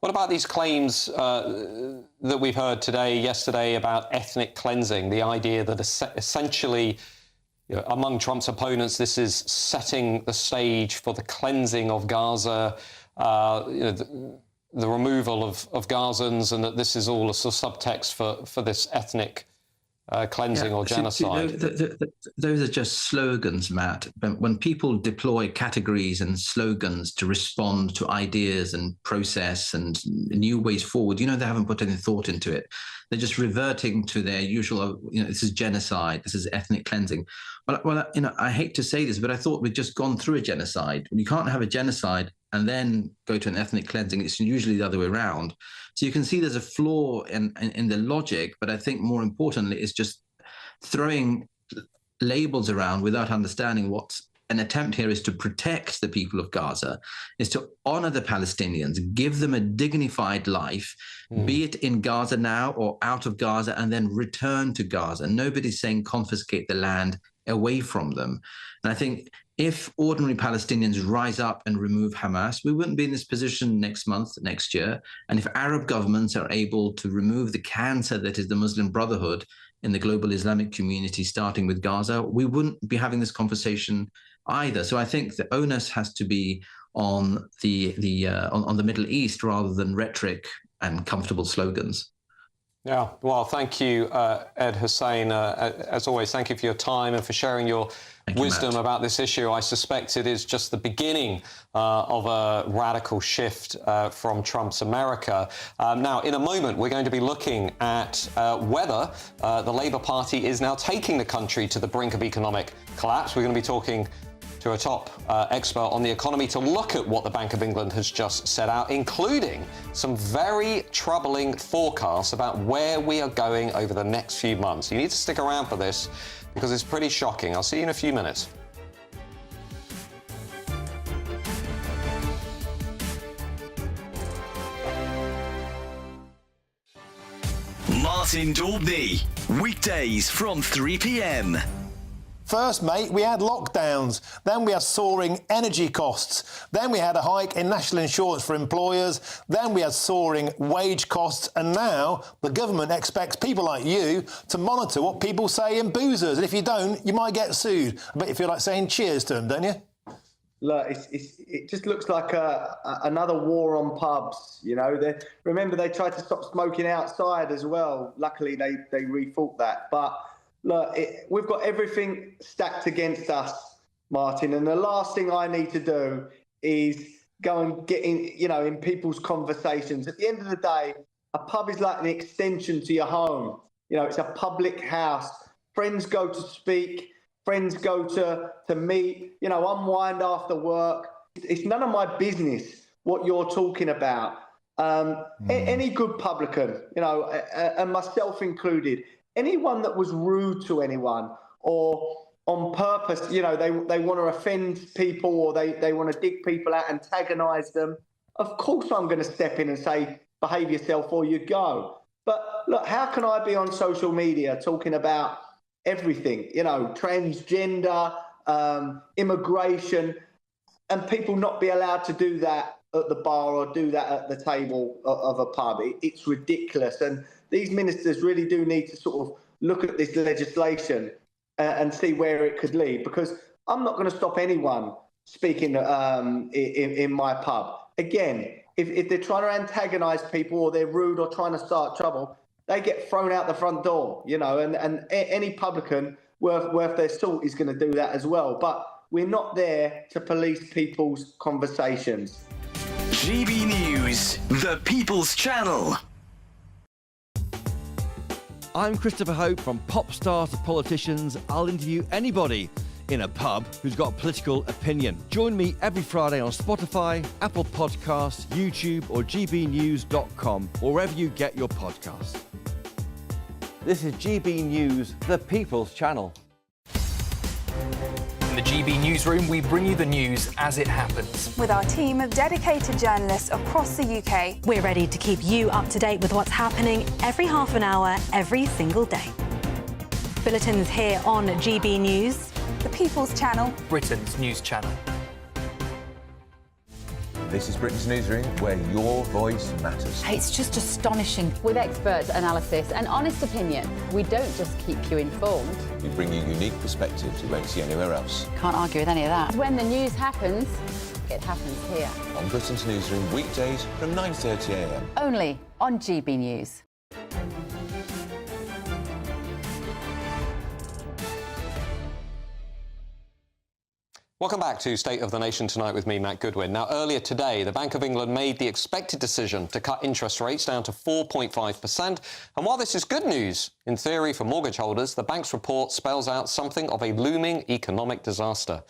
What about these claims that we've heard today, yesterday, about ethnic cleansing, the idea that essentially, among Trump's opponents, this is setting the stage for the cleansing of Gaza, the removal of Gazans, and that this is all a sort of subtext for this ethnic cleansing or genocide? Those are just slogans, Matt. When people deploy categories and slogans to respond to ideas and process and new ways forward, they haven't put any thought into it. They're just reverting to their usual, this is genocide, this is ethnic cleansing. Well, I hate to say this, but I thought we'd just gone through a genocide. You can't have a genocide and then go to an ethnic cleansing. It's usually the other way around. So you can see there's a flaw in the logic, but I think more importantly, it's just throwing labels around without understanding what an attempt here is to protect the people of Gaza, is to honor the Palestinians, give them a dignified life, be it in Gaza now or out of Gaza, and then return to Gaza. Nobody's saying confiscate the land away from them. And I think if ordinary Palestinians rise up and remove Hamas, we wouldn't be in this position next month, next year. And if Arab governments are able to remove the cancer that is the Muslim Brotherhood in the global Islamic community, starting with Gaza, we wouldn't be having this conversation either. So I think the onus has to be on the Middle East rather than rhetoric and comfortable slogans. Yeah, well, thank you, Ed Hussein. As always, thank you for your time and for sharing your wisdom about this issue. I suspect it is just the beginning of a radical shift from Trump's America. Now, in a moment, we're going to be looking at whether the Labour Party is now taking the country to the brink of economic collapse. We're going to be talking to a top expert on the economy to look at what the Bank of England has just set out, including some very troubling forecasts about where we are going over the next few months. You need to stick around for this because it's pretty shocking. I'll see you in a few minutes. Martin Daubney, weekdays from 3 p.m. First, mate, we had lockdowns. Then we had soaring energy costs. Then we had a hike in national insurance for employers. Then we had soaring wage costs. And now the government expects people like you to monitor what people say in boozers. And if you don't, you might get sued. I bet you feel like saying cheers to them, don't you? Look, it just looks like another war on pubs, Remember, they tried to stop smoking outside as well. Luckily, they rethought that. But look, we've got everything stacked against us, Martin, and the last thing I need to do is go and get in people's conversations. At the end of the day, a pub is like an extension to your home. It's a public house. Friends go to speak, friends go to meet, unwind after work. It's none of my business what you're talking about. Any good publican, and myself included, anyone that was rude to anyone or on purpose, they want to offend people or they want to dig people out, antagonise them, of course I'm going to step in and say, behave yourself or you go. But look, how can I be on social media talking about everything, transgender, immigration, and people not be allowed to do that at the bar or do that at the table of a pub? It's ridiculous. And these ministers really do need to sort of look at this legislation and see where it could lead, because I'm not going to stop anyone speaking in my pub. Again, if they're trying to antagonise people or they're rude or trying to start trouble, they get thrown out the front door, you know, and any publican worth their salt is going to do that as well. But we're not there to police people's conversations. GB News, the People's Channel. I'm Christopher Hope. From pop stars to politicians, I'll interview anybody in a pub who's got a political opinion. Join me every Friday on Spotify, Apple Podcasts, YouTube or gbnews.com, or wherever you get your podcasts. This is GB News, the People's Channel. In the GB Newsroom, we bring you the news as it happens. With our team of dedicated journalists across the UK, we're ready to keep you up to date with what's happening every half an hour, every single day. Bulletins here on GB News, the People's Channel, Britain's news channel. This is Britain's Newsroom, where your voice matters. It's just astonishing. With expert analysis and honest opinion, we don't just keep you informed. We bring you unique perspectives you won't see anywhere else. Can't argue with any of that. When the news happens, it happens here. On Britain's Newsroom, weekdays from 9:30 a.m. Only on GB News. Welcome back to State of the Nation Tonight with me, Matt Goodwin. Now, earlier today, the Bank of England made the expected decision to cut interest rates down to 4.5%. And while this is good news, in theory, for mortgage holders, the bank's report spells out something of a looming economic disaster.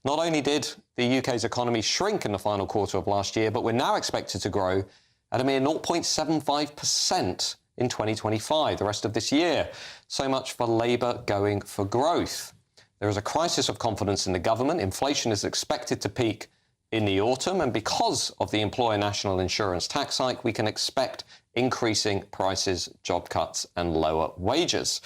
Not only did the UK's economy shrink in the final quarter of last year, but we're now expected to grow at a mere 0.75% in 2025, the rest of this year. So much for Labour going for growth. There is a crisis of confidence in the government. Inflation is expected to peak in the autumn, and because of the employer national insurance tax hike, we can expect increasing prices, job cuts and lower wages.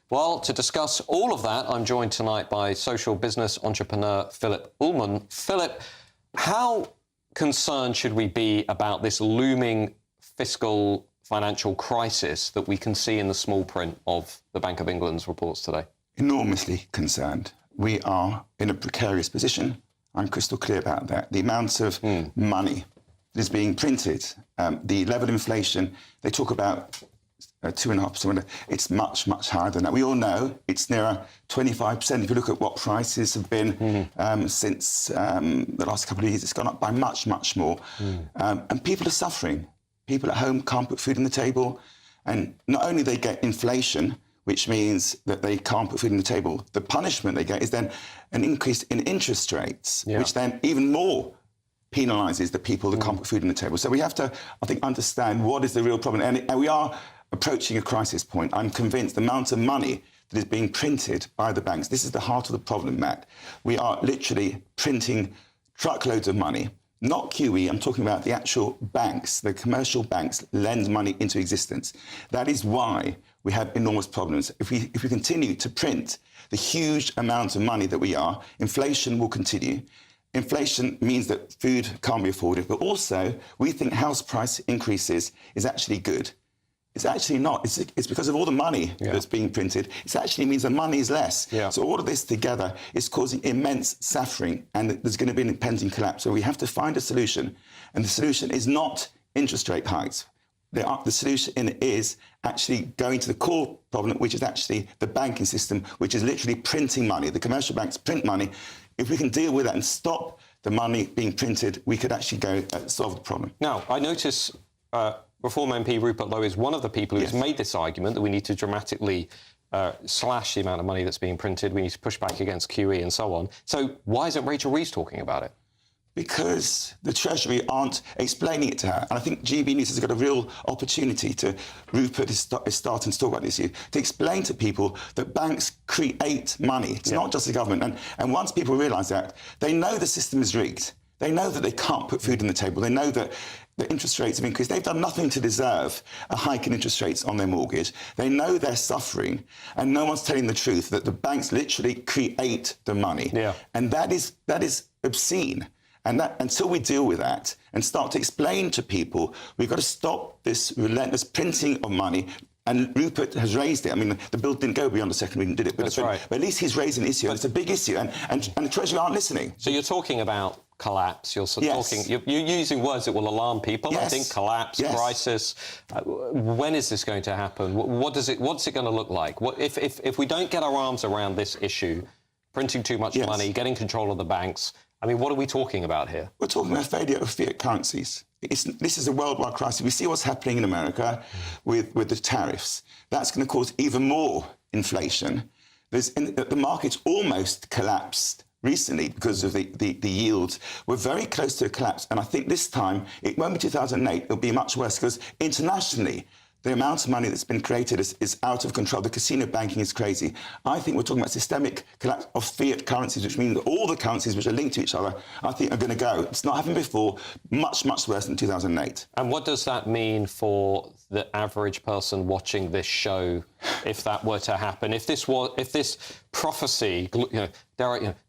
Well, to discuss all of that, I'm joined tonight by social business entrepreneur Philip Ullman. Philip, how concerned should we be about this looming fiscal financial crisis that we can see in the small print of the Bank of England's reports today? Enormously concerned. We are in a precarious position. I'm crystal clear about that. The amount of money that is being printed, the level of inflation, they talk about 2.5%. It's much, much higher than that. We all know it's nearer 25%. If you look at what prices have been since the last couple of years, it's gone up by much, much more. And people are suffering. People at home can't put food on the table. And not only they get inflation, which means that they can't put food on the table. The punishment they get is then an increase in interest rates, which then even more penalises the people that can't put food on the table. So we have to, I think, understand what is the real problem. And we are approaching a crisis point. I'm convinced the amount of money that is being printed by the banks, this is the heart of the problem, Matt. We are literally printing truckloads of money. Not QE, I'm talking about the actual banks, the commercial banks lend money into existence. That is why we have enormous problems. If we continue to print the huge amount of money that we are, inflation will continue. Inflation means that food can't be afforded, but also we think house price increases is actually good. It's actually not. It's because of all the money that's being printed. It actually means the money is less. So all of this together is causing immense suffering, and there's going to be an impending collapse. So we have to find a solution, and the solution is not interest rate hikes. The solution is actually going to the core problem, which is actually the banking system, which is literally printing money. The commercial banks print money. If we can deal with that and stop the money being printed, we could actually go solve the problem. Now, I notice Reform MP Rupert Lowe is one of the people who's made this argument that we need to dramatically slash the amount of money that's being printed. We need to push back against QE and so on. So why isn't Rachel Reeves talking about it? Because the Treasury aren't explaining it to her. And I think GB News has got a real opportunity to, Rupert is starting to talk about this issue, to explain to people that banks create money. It's not just the government. And once people realise that, they know the system is rigged. They know that they can't put food on the table. They know that the interest rates have increased. They've done nothing to deserve a hike in interest rates on their mortgage. They know they're suffering, and no one's telling the truth that the banks literally create the money. And that is obscene. And that, until we deal with that and start to explain to people, we've got to stop this relentless printing of money. And Rupert has raised it. I mean, the bill didn't go beyond the second reading, did it? But, but at least he's raised an issue. It's a big issue, and the Treasury aren't listening. So you're talking about collapse. You're sort of Yes. talking. You're using words that will alarm people. Yes. I think collapse, Yes. crisis. When is this going to happen? What's it going to look like? If we don't get our arms around this issue, printing too much money, getting control of the banks, I mean, what are we talking about here? We're talking about failure of fiat currencies. This is a worldwide crisis. We see what's happening in America with the tariffs. That's going to cause even more inflation. The market's almost collapsed recently because of the yields. We're very close to a collapse. And I think this time, it won't be 2008, it'll be much worse because internationally, the amount of money that's been created is out of control. The casino banking is crazy. I think we're talking about systemic collapse of fiat currencies, which means that all the currencies which are linked to each other, I think, are going to go. It's not happened before, much, much worse than 2008. And what does that mean for the average person watching this show if that were to happen? If this prophecy,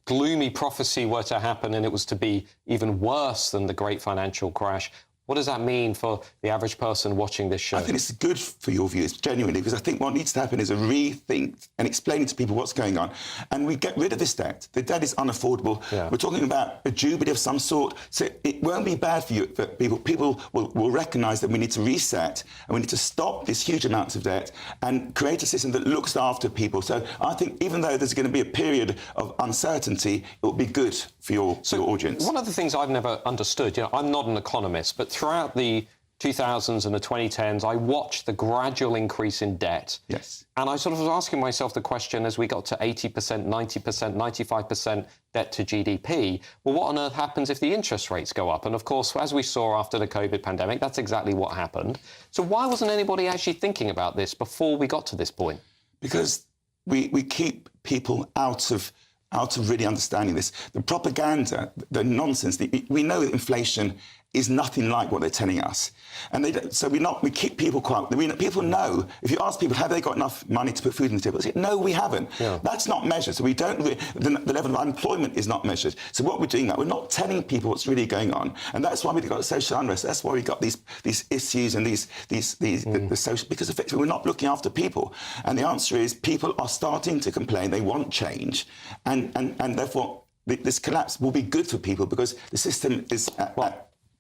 gloomy prophecy were to happen and it was to be even worse than the great financial crash, what does that mean for the average person watching this show? I think it's good for your viewers, genuinely, because I think what needs to happen is a rethink and explaining to people what's going on. And we get rid of this debt. The debt is unaffordable. Yeah. We're talking about a jubilee of some sort. So it won't be bad for people. People will recognise that we need to reset and we need to stop this huge amounts of debt and create a system that looks after people. So I think even though there's going to be a period of uncertainty, it will be good for your audience. One of the things I've never understood, I'm not an economist, but throughout the 2000s and the 2010s, I watched the gradual increase in debt. Yes. And I sort of was asking myself the question as we got to 80%, 90%, 95% debt to GDP, well, what on earth happens if the interest rates go up? And of course, as we saw after the COVID pandemic, that's exactly what happened. So why wasn't anybody actually thinking about this before we got to this point? Because we keep people out of really understanding this. The propaganda, the nonsense, we know that inflation is nothing like what they're telling us. And we keep people quiet. People know, if you ask people, have they got enough money to put food on the table? They say, no, we haven't. Yeah. That's not measured. So the level of unemployment is not measured. So what we're doing now, we're not telling people what's really going on. And that's why we've got social unrest. That's why we've got these issues and the social, because effectively we're not looking after people. And the answer is people are starting to complain. They want change. And therefore, this collapse will be good for people because the system is...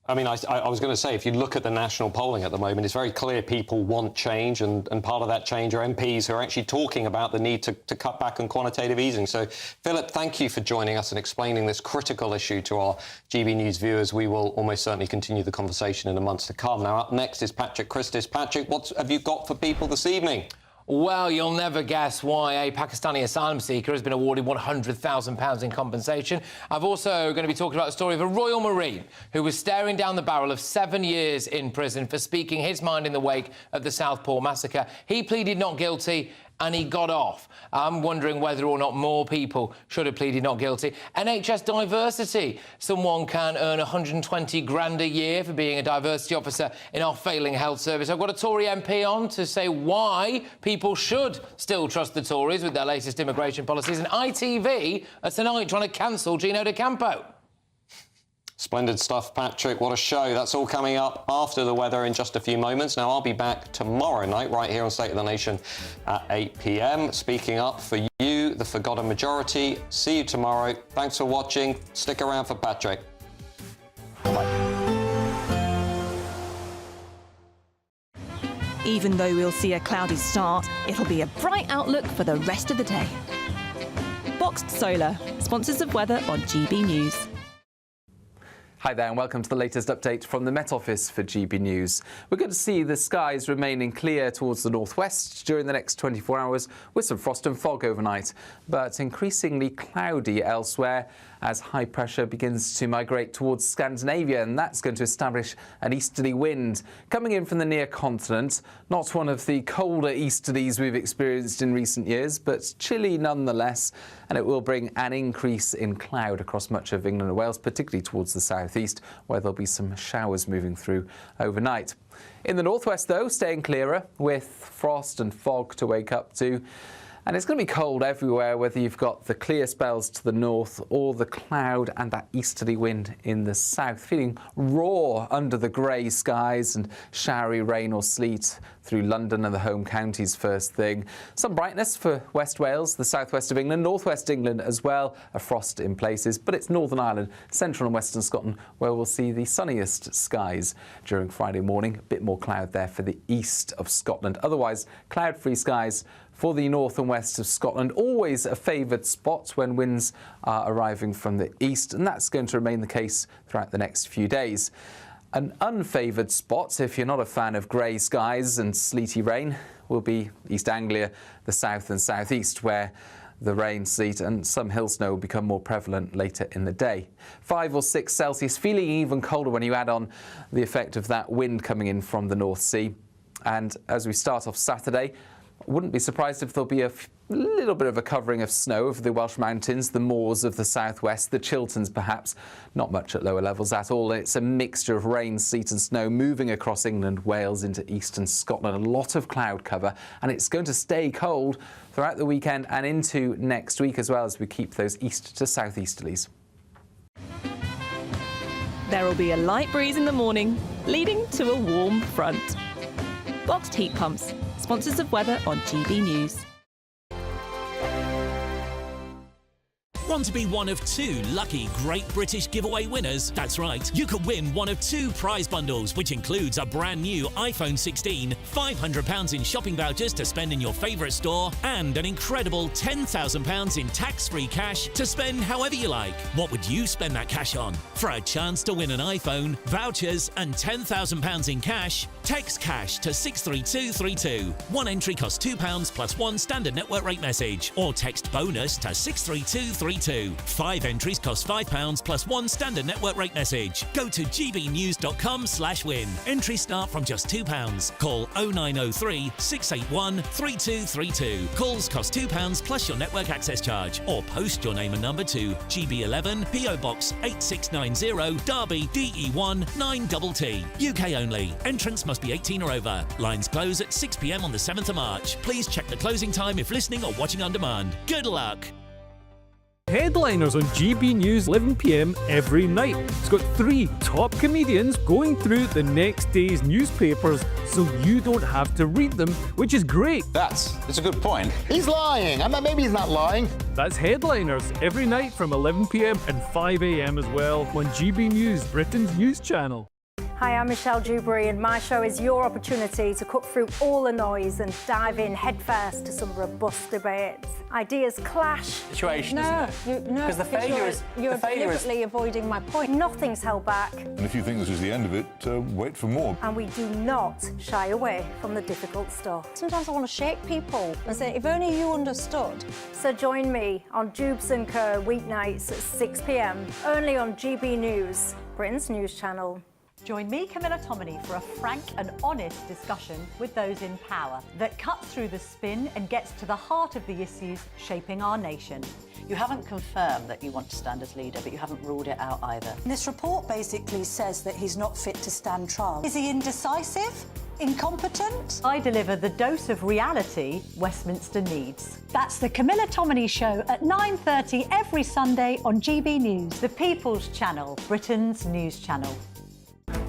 I mean, I was going to say, if you look at the national polling at the moment, it's very clear people want change, and part of that change are MPs who are actually talking about the need to cut back on quantitative easing. So, Philip, thank you for joining us and explaining this critical issue to our GB News viewers. We will almost certainly continue the conversation in the months to come. Now, up next is Patrick Christys. Patrick, what have you got for people this evening? Well, you'll never guess why a Pakistani asylum seeker has been awarded £100,000 in compensation. I've also going to be talking about the story of a Royal Marine who was staring down the barrel of 7 years in prison for speaking his mind in the wake of the Southport massacre. He pleaded not guilty and he got off. I'm wondering whether or not more people should have pleaded not guilty. NHS diversity. Someone can earn 120 grand a year for being a diversity officer in our failing health service. I've got a Tory MP on to say why people should still trust the Tories with their latest immigration policies. And ITV are tonight trying to cancel Gino De Campo. Splendid stuff, Patrick. What a show. That's all coming up after the weather in just a few moments. Now, I'll be back tomorrow night right here on State of the Nation at 8 p.m. Speaking up for you, the forgotten majority. See you tomorrow. Thanks for watching. Stick around for Patrick. Even though we'll see a cloudy start, it'll be a bright outlook for the rest of the day. Boxed Solar, sponsors of weather on GB News. Hi there and welcome to the latest update from the Met Office for GB News. We're going to see the skies remaining clear towards the northwest during the next 24 hours with some frost and fog overnight, but increasingly cloudy elsewhere as high pressure begins to migrate towards Scandinavia, and that's going to establish an easterly wind coming in from the near continent. Not one of the colder easterlies we've experienced in recent years, but chilly nonetheless, and it will bring an increase in cloud across much of England and Wales, particularly towards the southeast, where there'll be some showers moving through overnight. In the northwest, though, staying clearer with frost and fog to wake up to. And it's going to be cold everywhere, whether you've got the clear spells to the north or the cloud and that easterly wind in the south. Feeling raw under the grey skies and showery rain or sleet through London and the home counties first thing. Some brightness for West Wales, the southwest of England, northwest England as well. A frost in places, but it's Northern Ireland, central and western Scotland where we'll see the sunniest skies during Friday morning. A bit more cloud there for the east of Scotland. Otherwise, cloud-free skies for the north and west of Scotland. Always a favoured spot when winds are arriving from the east, and that's going to remain the case throughout the next few days. An unfavoured spot, if you're not a fan of grey skies and sleety rain, will be East Anglia, the south and southeast, where the rain, sleet and some hill snow will become more prevalent later in the day. 5 or 6 Celsius, feeling even colder when you add on the effect of that wind coming in from the North Sea. And as we start off Saturday, wouldn't be surprised if there'll be a little bit of a covering of snow over the Welsh mountains, the moors of the southwest, the Chilterns perhaps. Not much at lower levels at all. It's a mixture of rain, sleet and snow moving across England, Wales into eastern Scotland. A lot of cloud cover, and it's going to stay cold throughout the weekend and into next week as well, as we keep those east to southeasterlies. There will be a light breeze in the morning, leading to a warm front. Boxed heat pumps, sponsors of weather on GB News. Want to be one of 2 lucky Great British giveaway winners? That's right, you could win one of 2 prize bundles, which includes a brand new iPhone 16, £500 in shopping vouchers to spend in your favourite store, and an incredible £10,000 in tax-free cash to spend however you like. What would you spend that cash on? For a chance to win an iPhone, vouchers and £10,000 in cash, text cash to 63232. One entry costs £2 plus 1 standard network rate message, or text bonus to 63232. 5 entries cost £5 plus 1 standard network rate message. Go to gbnews.com/win. Entries start from just £2. Call 0903 681 3232. Calls cost £2 plus your network access charge, or post your name and number to GB11 PO Box 8690 Derby DE1 9TT. UK only. Entrance must be 18 or over. Lines close at 6 p.m. on the 7th of March. Please check the closing time if listening or watching on demand. Good luck. Headliners on GB News 11 p.m. every night. It's got 3 top comedians going through the next day's newspapers so you don't have to read them, which is great. That's a good point. He's lying. I mean, maybe he's not lying. That's Headliners every night from 11 p.m. and 5 a.m. as well on GB News, Britain's news channel. Hi, I'm Michelle Dewberry, and my show is your opportunity to cut through all the noise and dive in headfirst to some robust debates. Ideas clash. Situation, isn't it? No, Because the failure is... You're deliberately avoiding my point. Nothing's held back. And if you think this is the end of it, wait for more. And we do not shy away from the difficult stuff. Sometimes I want to shake people and say, if only you understood. So join me on Jubes & Co. weeknights at 6 p.m, only on GB News, Britain's news channel. Join me, Camila Tominey, for a frank and honest discussion with those in power that cuts through the spin and gets to the heart of the issues shaping our nation. You haven't confirmed that you want to stand as leader, but you haven't ruled it out either. This report basically says that he's not fit to stand trial. Is he indecisive? Incompetent? I deliver the dose of reality Westminster needs. That's the Camila Tominey Show at 9:30 every Sunday on GB News, the People's Channel, Britain's news channel.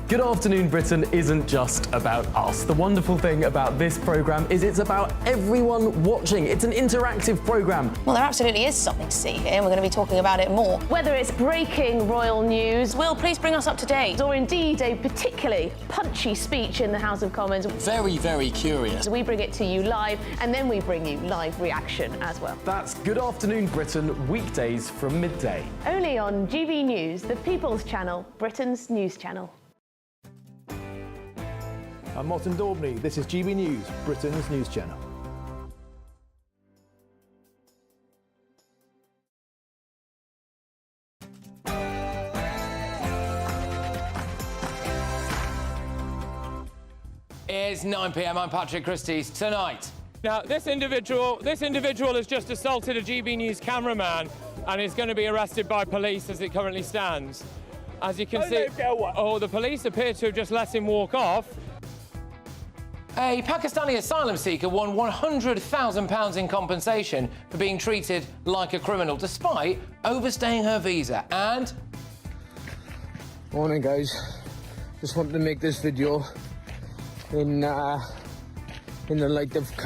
Good Afternoon Britain isn't just about us. The wonderful thing about this programme is it's about everyone watching. It's an interactive programme. Well, there absolutely is something to see here, and we're going to be talking about it more. Whether it's breaking royal news, Will, please bring us up to date. or indeed a particularly punchy speech in the House of Commons, Very, very curious. we bring it to you live, and then we bring you live reaction as well. That's Good Afternoon Britain, weekdays from midday. Only on GB News, the People's Channel, Britain's news channel. I'm Martin Daubney. This is GB News, Britain's news channel. It's 9 p.m. I'm Patrick Christys. Tonight. Now, this individual has just assaulted a GB News cameraman and is going to be arrested by police as it currently stands. As you can see, the police appear to have just let him walk off. A Pakistani asylum seeker won £100,000 in compensation for being treated like a criminal despite overstaying her visa. And... Morning, guys. Just wanted to make this video in the light of current